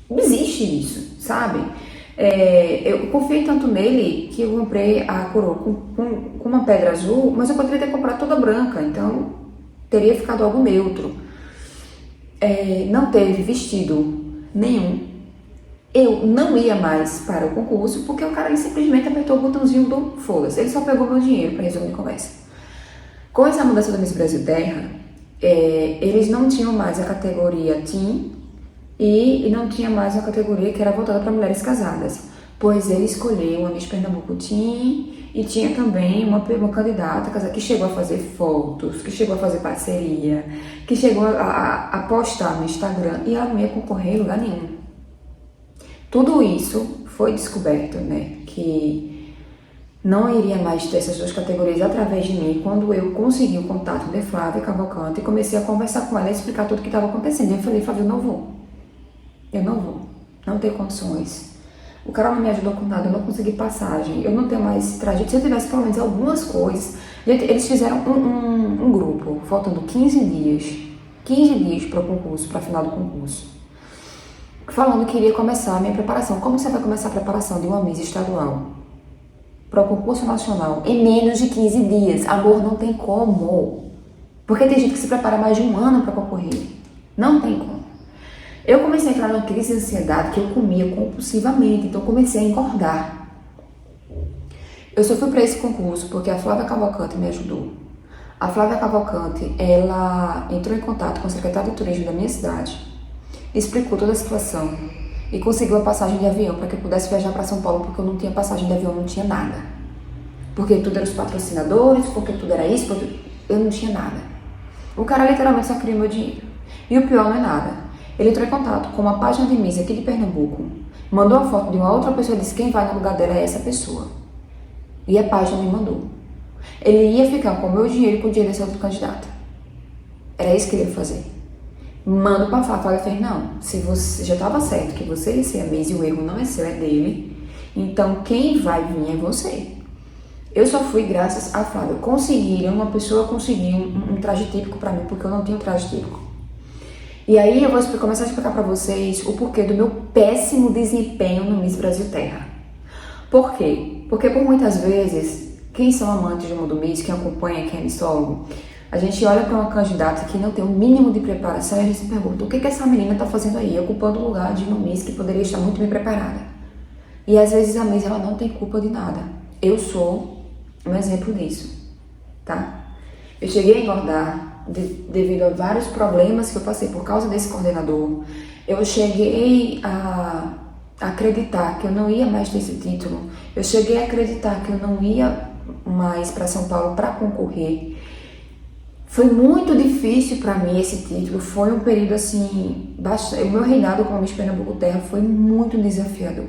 Não existe isso, sabe? Eu confiei tanto nele que eu comprei a coroa com uma pedra azul, mas eu poderia ter comprado toda branca, então teria ficado algo neutro. Não teve vestido nenhum. Eu não ia mais para o concurso porque o cara ele simplesmente apertou o botãozinho do foda-se. Ele só pegou meu dinheiro, para resumir a conversa. Com essa mudança do Miss Brasil Terra, eles não tinham mais a categoria Teen e não tinha mais uma categoria que era voltada para mulheres casadas, pois ele escolheu uma Miss Pernambuco Teen e tinha também uma candidata que chegou a fazer fotos, que chegou a fazer parceria, que chegou a postar no Instagram, e ela não ia concorrer em lugar nenhum. Tudo isso foi descoberto, né, que não iria mais ter essas duas categorias através de mim, quando eu consegui o contato de Flávia Cavalcante e comecei a conversar com ela e explicar tudo o que estava acontecendo. E eu falei, Flávia, eu não vou, não tenho condições. O cara não me ajudou com nada, eu não consegui passagem, eu não tenho mais trajeto. Se eu tivesse pelo menos algumas coisas. Gente, eles fizeram um grupo, faltando 15 dias para o concurso, para a final do concurso, falando que iria começar a minha preparação. Como você vai começar a preparação de uma Miss estadual para o concurso nacional em menos de 15 dias? Amor, não tem como. Porque tem gente que se prepara mais de um ano para concorrer. Não tem como. Eu comecei a entrar numa crise de ansiedade que eu comia compulsivamente, então eu comecei a engordar. Eu só fui para esse concurso porque a Flávia Cavalcante me ajudou. A Flávia Cavalcante, ela entrou em contato com o secretário de turismo da minha cidade, explicou toda a situação e conseguiu a passagem de avião para que eu pudesse viajar para São Paulo, porque eu não tinha passagem de avião, não tinha nada. Porque tudo era os patrocinadores, porque tudo era isso, eu não tinha nada. O cara literalmente só queria meu dinheiro. E o pior não é nada. Ele entrou em contato com uma página de Miss aqui de Pernambuco, mandou a foto de uma outra pessoa e disse: quem vai no lugar dela é essa pessoa. E a página me mandou. Ele ia ficar com o meu dinheiro e com o dinheiro desse outro candidato. Era isso que ele ia fazer. Mando pra Flávia. Flávia fez: não, se você já estava certo que você ia ser a Miss e o erro não é seu, é dele, então quem vai vir é você. Eu só fui graças a Flávia. Uma pessoa conseguiu um traje típico pra mim, porque eu não tinha um traje típico. E aí eu vou começar a explicar pra vocês o porquê do meu péssimo desempenho no Miss Brasil Terra. Por quê? Porque por muitas vezes, quem são amantes do mundo Miss, quem acompanha, quem é missólogo, a gente olha para uma candidata que não tem o mínimo de preparação e a gente se pergunta: o que essa menina está fazendo aí, ocupando o lugar de uma Miss que poderia estar muito bem preparada? E às vezes a Miss ela não tem culpa de nada. Eu sou um exemplo disso, tá? Eu cheguei a engordar devido a vários problemas que eu passei por causa desse coordenador. Eu cheguei a acreditar que eu não ia mais ter esse título. Eu cheguei a acreditar que eu não ia mais para São Paulo para concorrer. Foi muito difícil para mim esse título. Foi um período assim, o meu reinado como Miss Pernambuco Terra foi muito desafiador.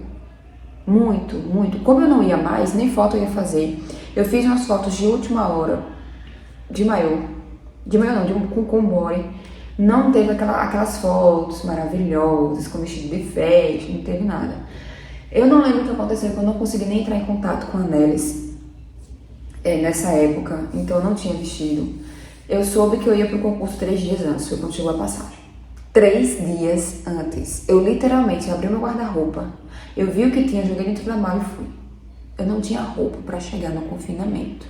Muito, muito. Como eu não ia mais, nem foto eu ia fazer. Eu fiz umas fotos de última hora, de maiô não, com body. Não teve aquelas fotos maravilhosas, com vestido de festa, não teve nada. Eu não lembro o que aconteceu, porque eu não consegui nem entrar em contato com a Nelis nessa época, então eu não tinha vestido. Eu soube que eu ia pro concurso 3 dias antes, foi quando chegou a passagem. 3 dias antes, eu literalmente abri meu guarda-roupa, eu vi o que tinha, joguei dentro da mala e fui. Eu não tinha roupa para chegar no confinamento.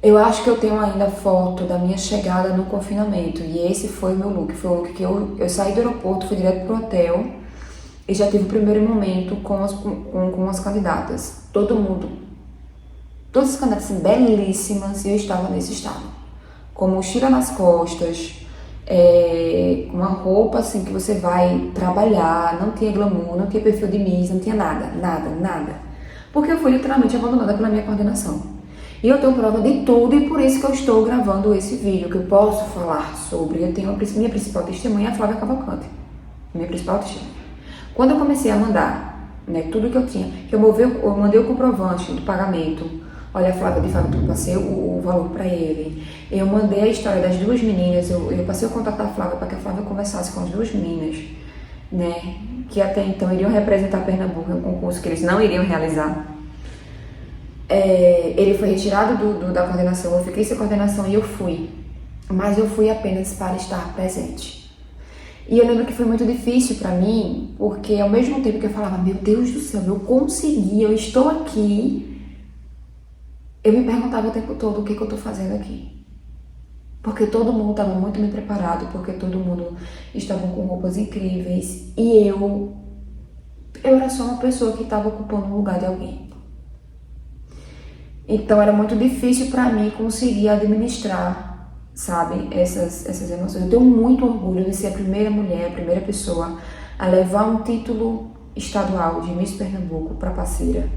Eu acho que eu tenho ainda foto da minha chegada no confinamento, e esse foi o meu look. Foi o look que eu saí do aeroporto, fui direto pro hotel e já tive o primeiro momento com as candidatas. Todas as candidatas assim, belíssimas, e eu estava nesse estado. Com mochila nas costas, com uma roupa assim que você vai trabalhar, não tinha glamour, não tinha perfil de Miss, não tinha nada. Porque eu fui literalmente abandonada pela minha coordenação. E eu tenho prova de tudo, e por isso que eu estou gravando esse vídeo, que eu posso falar sobre. Eu tenho minha principal testemunha, a Flávia Cavalcante. Minha principal testemunha. Quando eu comecei a mandar, tudo que eu tinha, que eu mandei o comprovante do pagamento. Olha, a Flávia, de fato, eu passei o valor para ele. Eu mandei a história das 2 meninas, eu passei o contato da Flávia para que a Flávia conversasse com as 2 meninas, que até então iriam representar Pernambuco em um concurso que eles não iriam realizar. Ele foi retirado da coordenação, eu fiquei sem coordenação e eu fui. Mas eu fui apenas para estar presente. E eu lembro que foi muito difícil para mim, porque ao mesmo tempo que eu falava: meu Deus do céu, eu consegui, eu estou aqui, eu me perguntava o tempo todo: o que eu tô fazendo aqui? Porque todo mundo estava muito bem preparado, porque todo mundo estava com roupas incríveis, e eu era só uma pessoa que estava ocupando o lugar de alguém. Então era muito difícil para mim conseguir administrar, sabe, essas emoções. Eu tenho muito orgulho de ser a primeira mulher, a primeira pessoa a levar um título estadual de Miss Pernambuco para Parceira.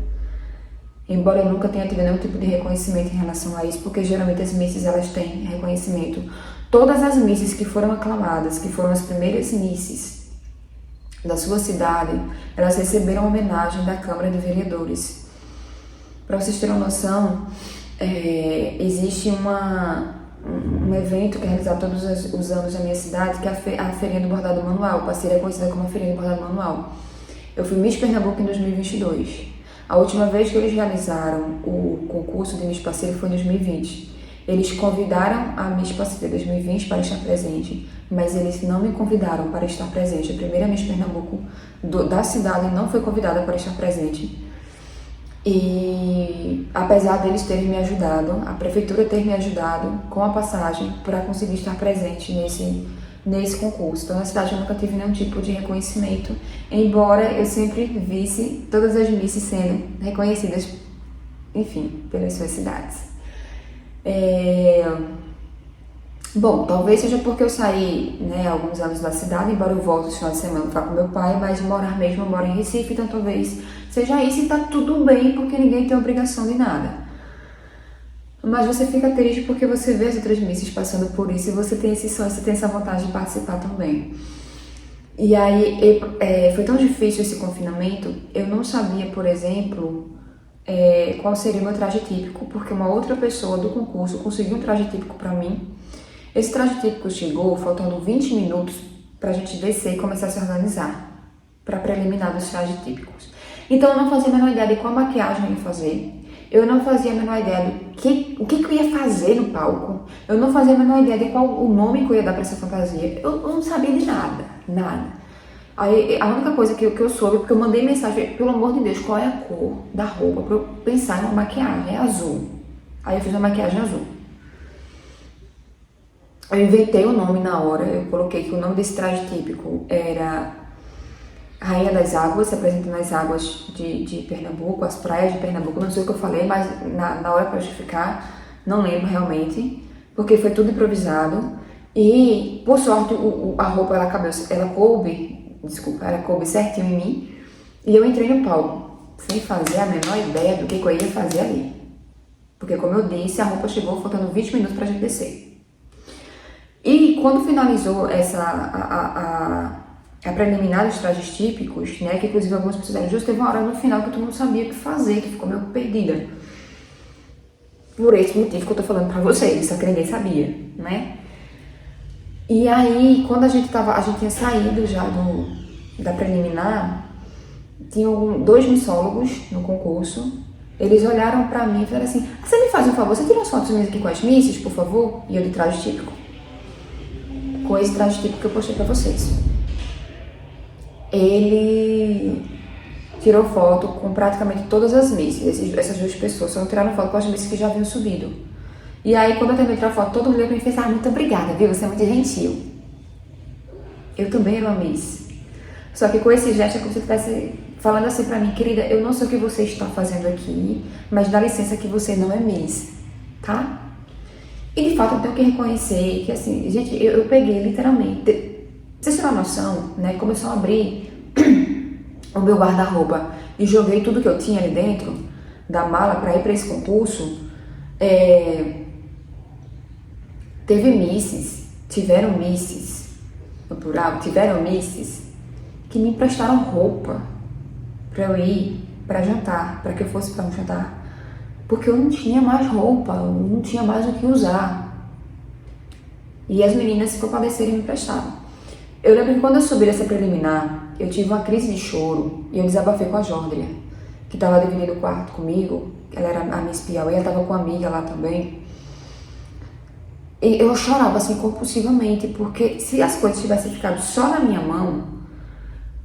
Embora eu nunca tenha tido nenhum tipo de reconhecimento em relação a isso, porque geralmente as Misses elas têm reconhecimento. Todas as Misses que foram aclamadas, que foram as primeiras Misses da sua cidade, elas receberam homenagem da Câmara de Vereadores. Para vocês terem uma noção, existe um evento que é realizado todos os anos na minha cidade, que é a Feirinha do Bordado Manual. Parceira é conhecida como a Feirinha do Bordado Manual. Eu fui Miss Pernambuco em 2022. A última vez que eles realizaram o concurso de Miss Parceira foi em 2020. Eles convidaram a Miss Parceira 2020 para estar presente, mas eles não me convidaram para estar presente. A primeira Miss Pernambuco da cidade não foi convidada para estar presente. E apesar deles terem me ajudado, a prefeitura ter me ajudado com a passagem para conseguir estar presente nesse concurso. Então na cidade eu nunca tive nenhum tipo de reconhecimento, embora eu sempre visse todas as Misses sendo reconhecidas, enfim, pelas suas cidades. Bom, talvez seja porque eu saí, alguns anos da cidade, embora eu volte no final de semana para com meu pai, mas morar mesmo, eu moro em Recife, então talvez seja isso, e tá tudo bem, porque ninguém tem obrigação de nada. Mas você fica triste porque você vê as outras Misses passando por isso, e você tem esse sonho, você tem essa vontade de participar também. E aí foi tão difícil esse confinamento, eu não sabia, por exemplo, qual seria o meu traje típico, porque uma outra pessoa do concurso conseguiu um traje típico pra mim. Esse traje típico chegou faltando 20 minutos pra gente descer e começar a se organizar pra preliminar dos trajes típicos. Então eu não fazia a menor ideia de qual maquiagem eu ia fazer, eu não fazia a menor ideia do que eu ia fazer no palco, eu não fazia a menor ideia de qual o nome que eu ia dar pra essa fantasia, eu não sabia de nada, nada. Aí a única coisa que eu soube, porque eu mandei mensagem, pelo amor de Deus, qual é a cor da roupa, pra eu pensar em uma maquiagem, é azul. Aí eu fiz uma maquiagem azul. Eu inventei o nome na hora, eu coloquei que o nome desse traje típico era Rainha das Águas, se apresenta nas águas de Pernambuco, as praias de Pernambuco, não sei o que eu falei, mas na hora pra justificar, não lembro realmente, porque foi tudo improvisado. E, por sorte, a roupa, ela coube certinho em mim, e eu entrei no palco, sem fazer a menor ideia do que eu ia fazer ali. Porque, como eu disse, a roupa chegou faltando 20 minutos pra gente descer. E quando finalizou a preliminar dos trajes típicos, né, que inclusive algumas pessoas eram justo, teve uma hora no final que tu não sabia o que fazer, que ficou meio perdida. Por esse motivo que eu tô falando pra vocês, só que ninguém sabia, né? E aí, quando a gente tinha saído já da preliminar, tinham 2 missólogos no concurso, eles olharam pra mim e falaram assim, você me faz um favor, você tira umas fotos minhas aqui com as misses, por favor? E eu de traje típico. Com esse traje típico que eu postei pra vocês. Ele tirou foto com praticamente todas as misses, essas 2 pessoas, só não tiraram foto com as misses que já haviam subido. E aí, quando eu terminei de tirar foto, todo mundo olhou pra mim e fez, muito obrigada, viu? Você é muito gentil. Eu também era uma miss. Só que com esse gesto, é como se você estivesse falando assim pra mim, querida, eu não sei o que você está fazendo aqui, mas dá licença que você não é miss, tá? E de fato eu tenho que reconhecer que assim, gente, eu peguei literalmente, vocês têm uma noção, né? Começou a abrir o meu guarda-roupa e joguei tudo que eu tinha ali dentro da mala pra ir pra esse concurso. Tiveram misses, no plural, tiveram misses que me emprestaram roupa pra eu ir pra jantar, pra que eu fosse pra um jantar. Porque eu não tinha mais roupa, eu não tinha mais o que usar. E as meninas se compadeceram e me emprestaram. Eu lembro que quando eu subi essa preliminar, eu tive uma crise de choro e eu desabafei com a Jordria, que estava dividindo o quarto comigo. Ela era a Miss Piauí, ela estava com uma amiga lá também. E eu chorava assim compulsivamente, porque se as coisas tivessem ficado só na minha mão,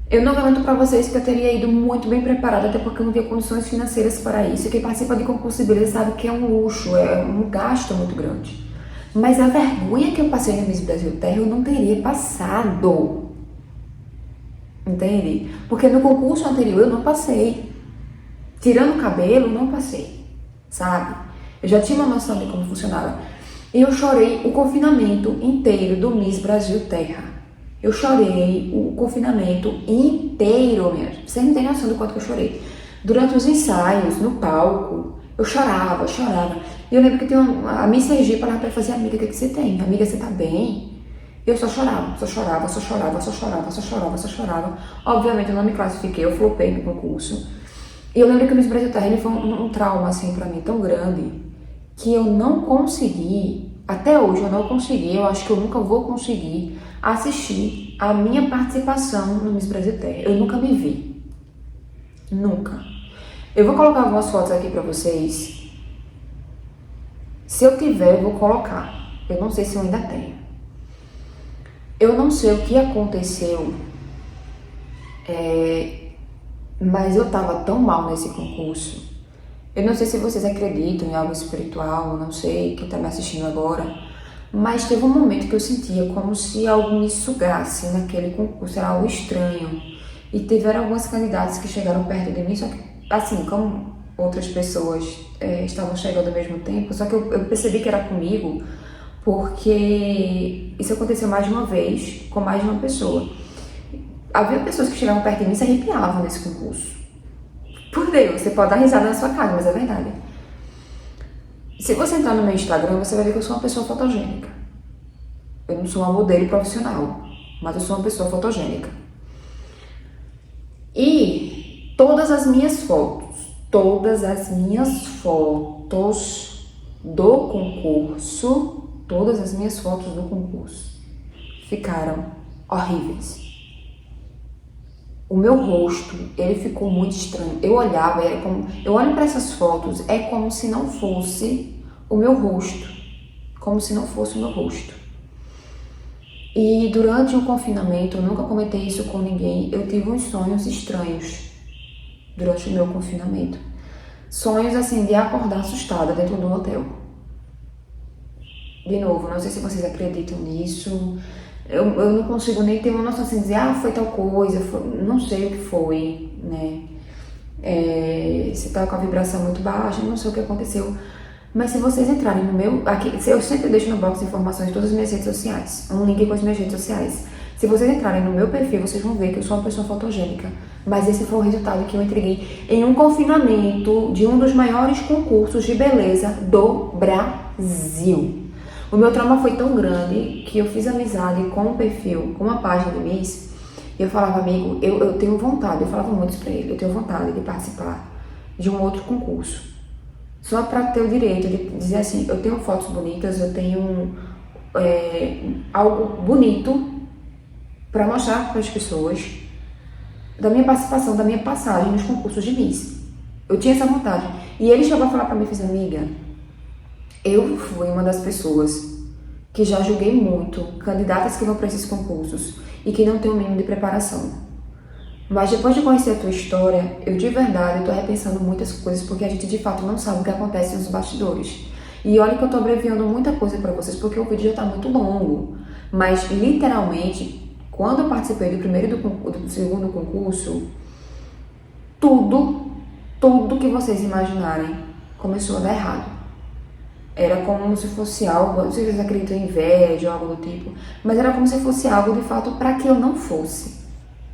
eu não garanto pra vocês que eu teria ido muito bem preparada, até porque eu não tinha condições financeiras para isso. Quem participa de concurso de beleza sabe que é um luxo, é um gasto muito grande. Mas a vergonha que eu passei no Miss Brasil Terra, eu não teria passado. Entende? Porque no concurso anterior eu não passei. Tirando o cabelo, não passei. Sabe? Eu já tinha uma noção de como funcionava. E eu chorei o confinamento inteiro do Miss Brasil Terra. Eu chorei o confinamento inteiro, minha gente. Vocês não têm noção do quanto que eu chorei. Durante os ensaios, no palco, eu chorava. E eu lembro que a Miss Sergipe falava pra fazer, amiga, o que você tem? Amiga, você tá bem? Eu só chorava. Obviamente eu não me classifiquei, eu flopei no concurso. E eu lembro que o Miss Brasil Terra foi um trauma, assim, pra mim, tão grande, que eu não consegui, até hoje eu não consegui, eu acho que eu nunca vou conseguir assistir a minha participação no Miss Brasil Terra. Eu nunca me vi. Nunca. Eu vou colocar algumas fotos aqui pra vocês. Se eu tiver, eu vou colocar. Eu não sei se eu ainda tenho. Eu não sei o que aconteceu, mas eu tava tão mal nesse concurso. Eu não sei se vocês acreditam em algo espiritual, não sei, quem tá me assistindo agora, mas teve um momento que eu sentia como se algo me sugasse naquele concurso, era algo estranho. E tiveram algumas candidatas que chegaram perto de mim, só que, assim, como outras pessoas estavam chegando ao mesmo tempo, só que eu percebi que era comigo, porque isso aconteceu mais de uma vez, com mais de uma pessoa. Havia pessoas que chegavam perto de mim e se arrepiavam nesse concurso. Por Deus, você pode dar risada na sua casa, mas é verdade. Se você entrar no meu Instagram, você vai ver que eu sou uma pessoa fotogênica. Eu não sou uma modelo profissional, mas eu sou uma pessoa fotogênica. todas as minhas fotos do concurso, ficaram horríveis. O meu rosto, ele ficou muito estranho. Eu olhava, eu olho para essas fotos, é como se não fosse o meu rosto. E durante o confinamento, eu nunca comentei isso com ninguém, eu tive uns sonhos estranhos durante o meu confinamento. Sonhos assim de acordar assustada dentro do hotel. De novo, não sei se vocês acreditam nisso. Eu não consigo nem ter uma noção assim de dizer, foi tal coisa, não sei o que foi, né? Se tá com a vibração muito baixa, não sei o que aconteceu. Mas se vocês entrarem no meu... Aqui, eu sempre deixo no box de informações todas as minhas redes sociais. Um link com as minhas redes sociais. Se vocês entrarem no meu perfil, vocês vão ver que eu sou uma pessoa fotogênica. Mas esse foi o resultado que eu entreguei em um confinamento de um dos maiores concursos de beleza do Brasil. O meu trauma foi tão grande que eu fiz amizade com o perfil, com a página de Miss. E eu falava, amigo, eu tenho vontade, eu falava muito isso pra ele, eu tenho vontade de participar de um outro concurso. Só para ter o direito de dizer assim, eu tenho fotos bonitas, eu tenho algo bonito para mostrar para as pessoas da minha participação, da minha passagem nos concursos de Miss. Eu tinha essa vontade. E ele chegou a falar para mim, fez amiga, eu fui uma das pessoas que já julguei muito candidatas que vão para esses concursos e que não têm o mínimo de preparação. Mas depois de conhecer a tua história, eu de verdade tô repensando muitas coisas, porque a gente de fato não sabe o que acontece nos bastidores. E olha que eu tô abreviando muita coisa para vocês, porque o vídeo já tá muito longo. Mas literalmente, quando eu participei do primeiro e do segundo concurso, tudo que vocês imaginarem começou a dar errado. Era como se fosse algo, não sei se vocês acreditam em inveja ou algo do tipo, mas era como se fosse algo de fato para que eu não fosse.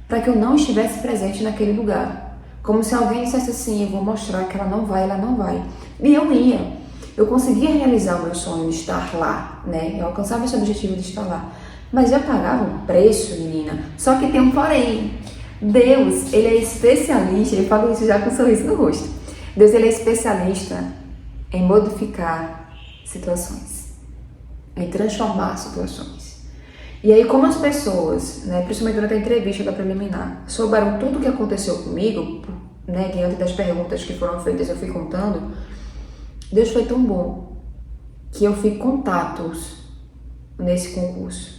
Para que eu não estivesse presente naquele lugar. Como se alguém dissesse assim, eu vou mostrar que ela não vai. E eu ia. Eu conseguia realizar o meu sonho de estar lá, né? Eu alcançava esse objetivo de estar lá. Mas eu pagava um preço, menina. Só que tem um porém. Deus, ele é especialista, eu falo isso já com um sorriso no rosto. Deus, ele é especialista em modificar situações. Em transformar situações. E aí, como as pessoas, né, principalmente durante a entrevista da preliminar, souberam tudo o que aconteceu comigo, né, diante das perguntas que foram feitas, eu fui contando, Deus foi tão bom que eu fiz contatos nesse concurso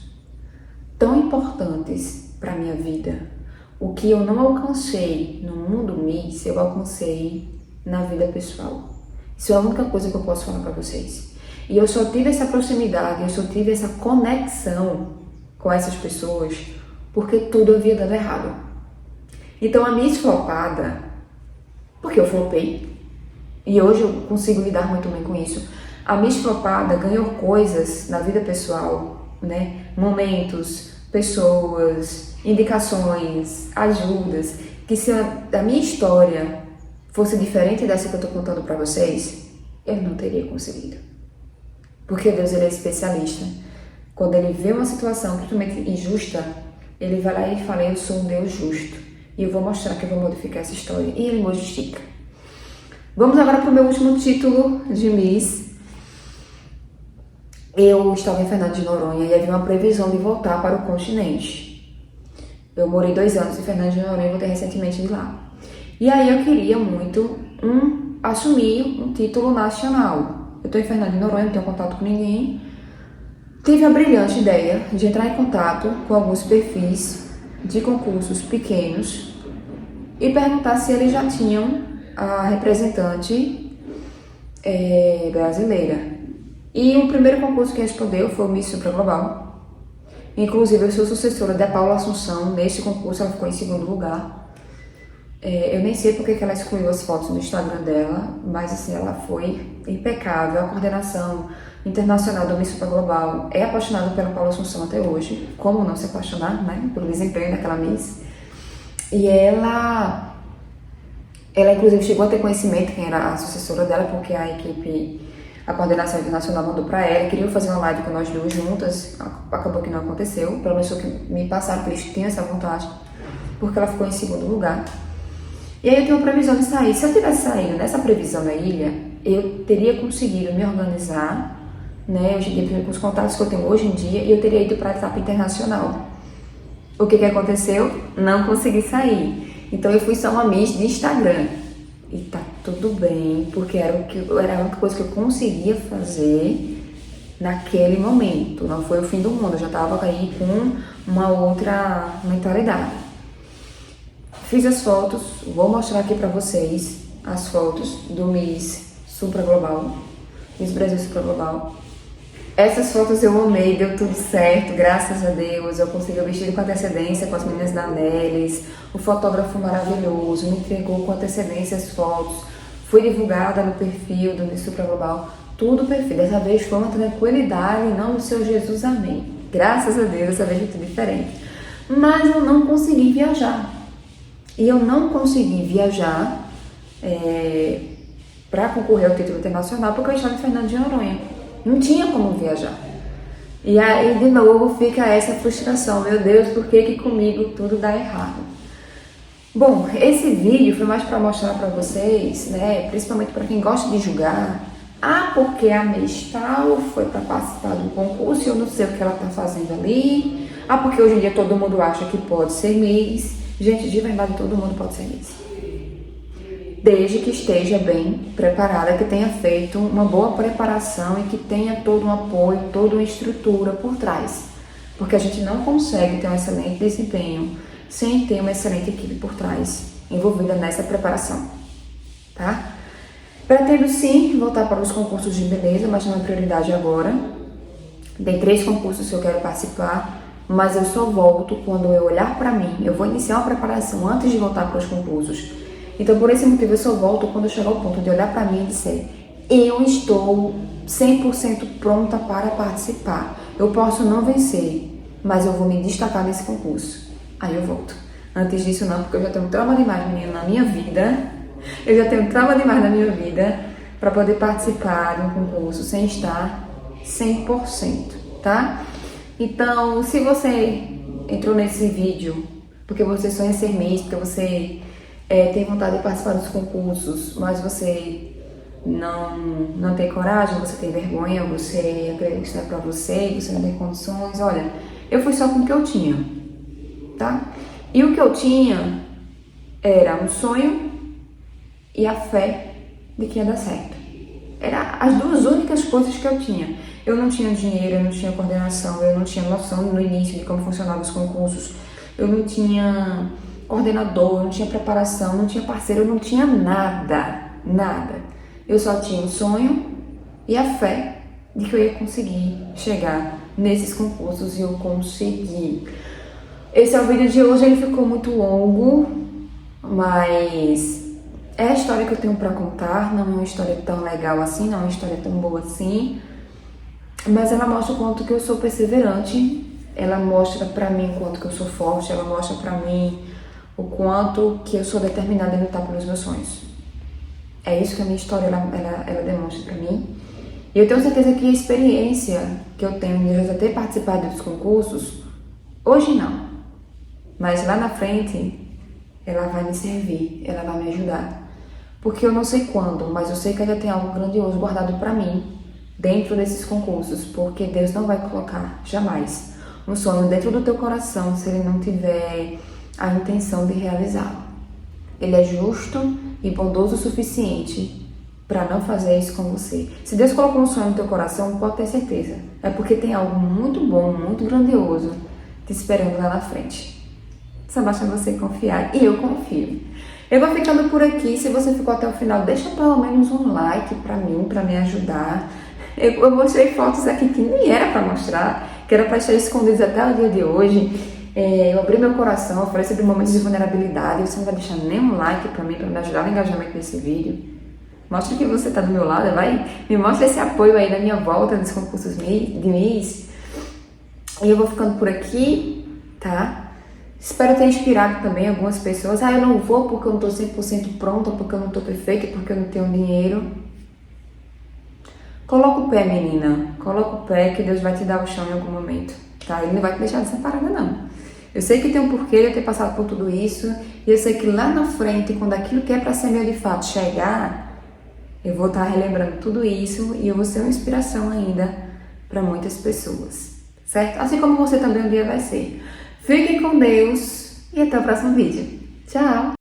tão importantes para minha vida. O que eu não alcancei no mundo Miss, eu alcancei na vida pessoal. Isso é a única coisa que eu posso falar para vocês. E eu só tive essa proximidade, eu só tive essa conexão com essas pessoas porque tudo havia dado errado. Então a Miss flopada, porque eu flopei, e hoje eu consigo lidar muito bem com isso, a Miss flopada ganhou coisas na vida pessoal, né? Momentos, pessoas, indicações, ajudas, que se a minha história fosse diferente dessa que eu tô contando para vocês, eu não teria conseguido. Porque Deus, ele é especialista. Quando ele vê uma situação totalmente injusta, ele vai lá e fala, eu sou um Deus justo. E eu vou mostrar que eu vou modificar essa história. E ele modifica. Vamos agora para o meu último título de Miss. Eu estava em Fernando de Noronha e havia uma previsão de voltar para o continente. Eu morei 2 anos em Fernando de Noronha e voltei recentemente de lá. E aí eu queria muito assumir um título nacional. Eu estou em Fernando de Noronha, não tenho contato com ninguém. Tive a brilhante ideia de entrar em contato com alguns perfis de concursos pequenos e perguntar se eles já tinham a representante brasileira. E o primeiro concurso que respondeu foi o Miss Supra Global. Inclusive, eu sou sucessora da Paula Assunção. Nesse concurso, ela ficou em 2º lugar. Eu nem sei porque que ela excluiu as fotos no Instagram dela, mas assim, ela foi impecável. A coordenação internacional do Miss Supra Global é apaixonada pela Paula Assunção até hoje. Como não se apaixonar, né? Pelo desempenho daquela Miss. E ela inclusive chegou a ter conhecimento quem era a sucessora dela, porque a coordenação internacional mandou para ela, queriam fazer uma live com nós duas juntas, acabou que não aconteceu, pelo menos o que me passaram, que eles tinham essa vontade, porque ela ficou em 2º lugar. E aí eu tenho uma previsão de sair. Se eu tivesse saído nessa previsão da ilha, eu teria conseguido me organizar, né? Hoje em dia, com os contatos que eu tenho hoje em dia, e eu teria ido para a etapa internacional. O que aconteceu? Não consegui sair. Então eu fui só uma Miss de Instagram. E tá tudo bem, porque era a única coisa que eu conseguia fazer naquele momento. Não foi o fim do mundo, eu já tava aí com uma outra mentalidade. Fiz as fotos, vou mostrar aqui pra vocês as fotos do Miss Supra Global, Miss Brasil Supra Global. Essas fotos eu amei, deu tudo certo, graças a Deus. Eu consegui o vestido com antecedência com as meninas da Nelis. O fotógrafo maravilhoso me entregou com antecedência as fotos. Fui divulgada no perfil do Miss Supra Global. Tudo perfeito. Dessa vez foi uma tranquilidade, em nome do Senhor Jesus, amém. Graças a Deus, dessa vez foi tudo diferente. Mas eu não consegui viajar. E eu não consegui viajar para concorrer ao título internacional porque eu estava em Fernando de Noronha. Não tinha como viajar. E aí, de novo, fica essa frustração. Meu Deus, por que comigo tudo dá errado? Bom, esse vídeo foi mais para mostrar para vocês, né? Principalmente para quem gosta de julgar. Porque a Miss tal foi para participar do concurso e eu não sei o que ela tá fazendo ali. Porque hoje em dia todo mundo acha que pode ser Miss. Gente, de verdade, todo mundo pode ser Miss. Desde que esteja bem preparada, que tenha feito uma boa preparação e que tenha todo um apoio, toda uma estrutura por trás. Porque a gente não consegue ter um excelente desempenho sem ter uma excelente equipe por trás, envolvida nessa preparação, tá? Pretendo sim voltar para os concursos de beleza, mas não é prioridade agora. Tem 3 concursos que eu quero participar, mas eu só volto quando eu olhar para mim. Eu vou iniciar uma preparação antes de voltar para os concursos. Então, por esse motivo, eu só volto quando eu chegar ao ponto de olhar para mim e dizer: eu estou 100% pronta para participar. Eu posso não vencer, mas eu vou me destacar nesse concurso. Aí eu volto. Antes disso não, porque eu já tenho trauma demais, menina, na minha vida. Eu já tenho trauma demais na minha vida para poder participar de um concurso sem estar 100%, tá? Então, se você entrou nesse vídeo porque você sonha ser Miss, porque você tem vontade de participar dos concursos, mas você não tem coragem, você tem vergonha, você acredita que isso não é pra você, você não tem condições, olha, eu fui só com o que eu tinha, tá? E o que eu tinha era um sonho e a fé de que ia dar certo. Eram as 2 únicas coisas que eu tinha. Eu não tinha dinheiro, eu não tinha coordenação, eu não tinha noção no início de como funcionavam os concursos, eu não tinha coordenador, não tinha preparação, não tinha parceiro, eu não tinha nada. Eu só tinha um sonho e a fé de que eu ia conseguir chegar nesses concursos e eu consegui. Esse é o vídeo de hoje, ele ficou muito longo, mas é a história que eu tenho pra contar, não é uma história tão legal assim, não é uma história tão boa assim, mas ela mostra o quanto que eu sou perseverante, ela mostra pra mim o quanto que eu sou forte, ela mostra pra mim o quanto que eu sou determinada em lutar pelos meus sonhos. É isso que a minha história ela demonstra pra mim. E eu tenho certeza que a experiência que eu tenho de já ter participado dos concursos, hoje não, mas lá na frente, ela vai me servir, ela vai me ajudar. Porque eu não sei quando, mas eu sei que ainda tem algo grandioso guardado pra mim dentro desses concursos, porque Deus não vai colocar, jamais, um sonho dentro do teu coração se ele não tiver a intenção de realizá-lo. Ele é justo e bondoso o suficiente para não fazer isso com você. Se Deus colocou um sonho no teu coração, pode ter certeza. É porque tem algo muito bom, muito grandioso te esperando lá na frente. Só basta você confiar. E eu confio. Eu vou ficando por aqui. Se você ficou até o final, deixa pelo menos um like para mim, para me ajudar. Eu mostrei fotos aqui que nem era para mostrar, que era para estar escondidas até o dia de hoje. Eu abri meu coração, eu falei sobre momentos de vulnerabilidade. Você não vai deixar nenhum like pra mim, pra me ajudar no engajamento desse vídeo. Mostra que você tá do meu lado, me mostra esse apoio aí na minha volta nos concursos de Miss. E eu vou ficando por aqui, tá? Espero ter inspirado também algumas pessoas. Eu não vou porque eu não tô 100% pronta, porque eu não tô perfeita, porque eu não tenho dinheiro. Coloca o pé, menina. Coloca o pé que Deus vai te dar o chão em algum momento, tá? Ele não vai te deixar desamparada, não. Eu sei que tem um porquê de eu ter passado por tudo isso, e eu sei que lá na frente, quando aquilo que é para ser meu de fato chegar, eu vou estar relembrando tudo isso e eu vou ser uma inspiração ainda para muitas pessoas, certo? Assim como você também um dia vai ser. Fiquem com Deus e até o próximo vídeo. Tchau!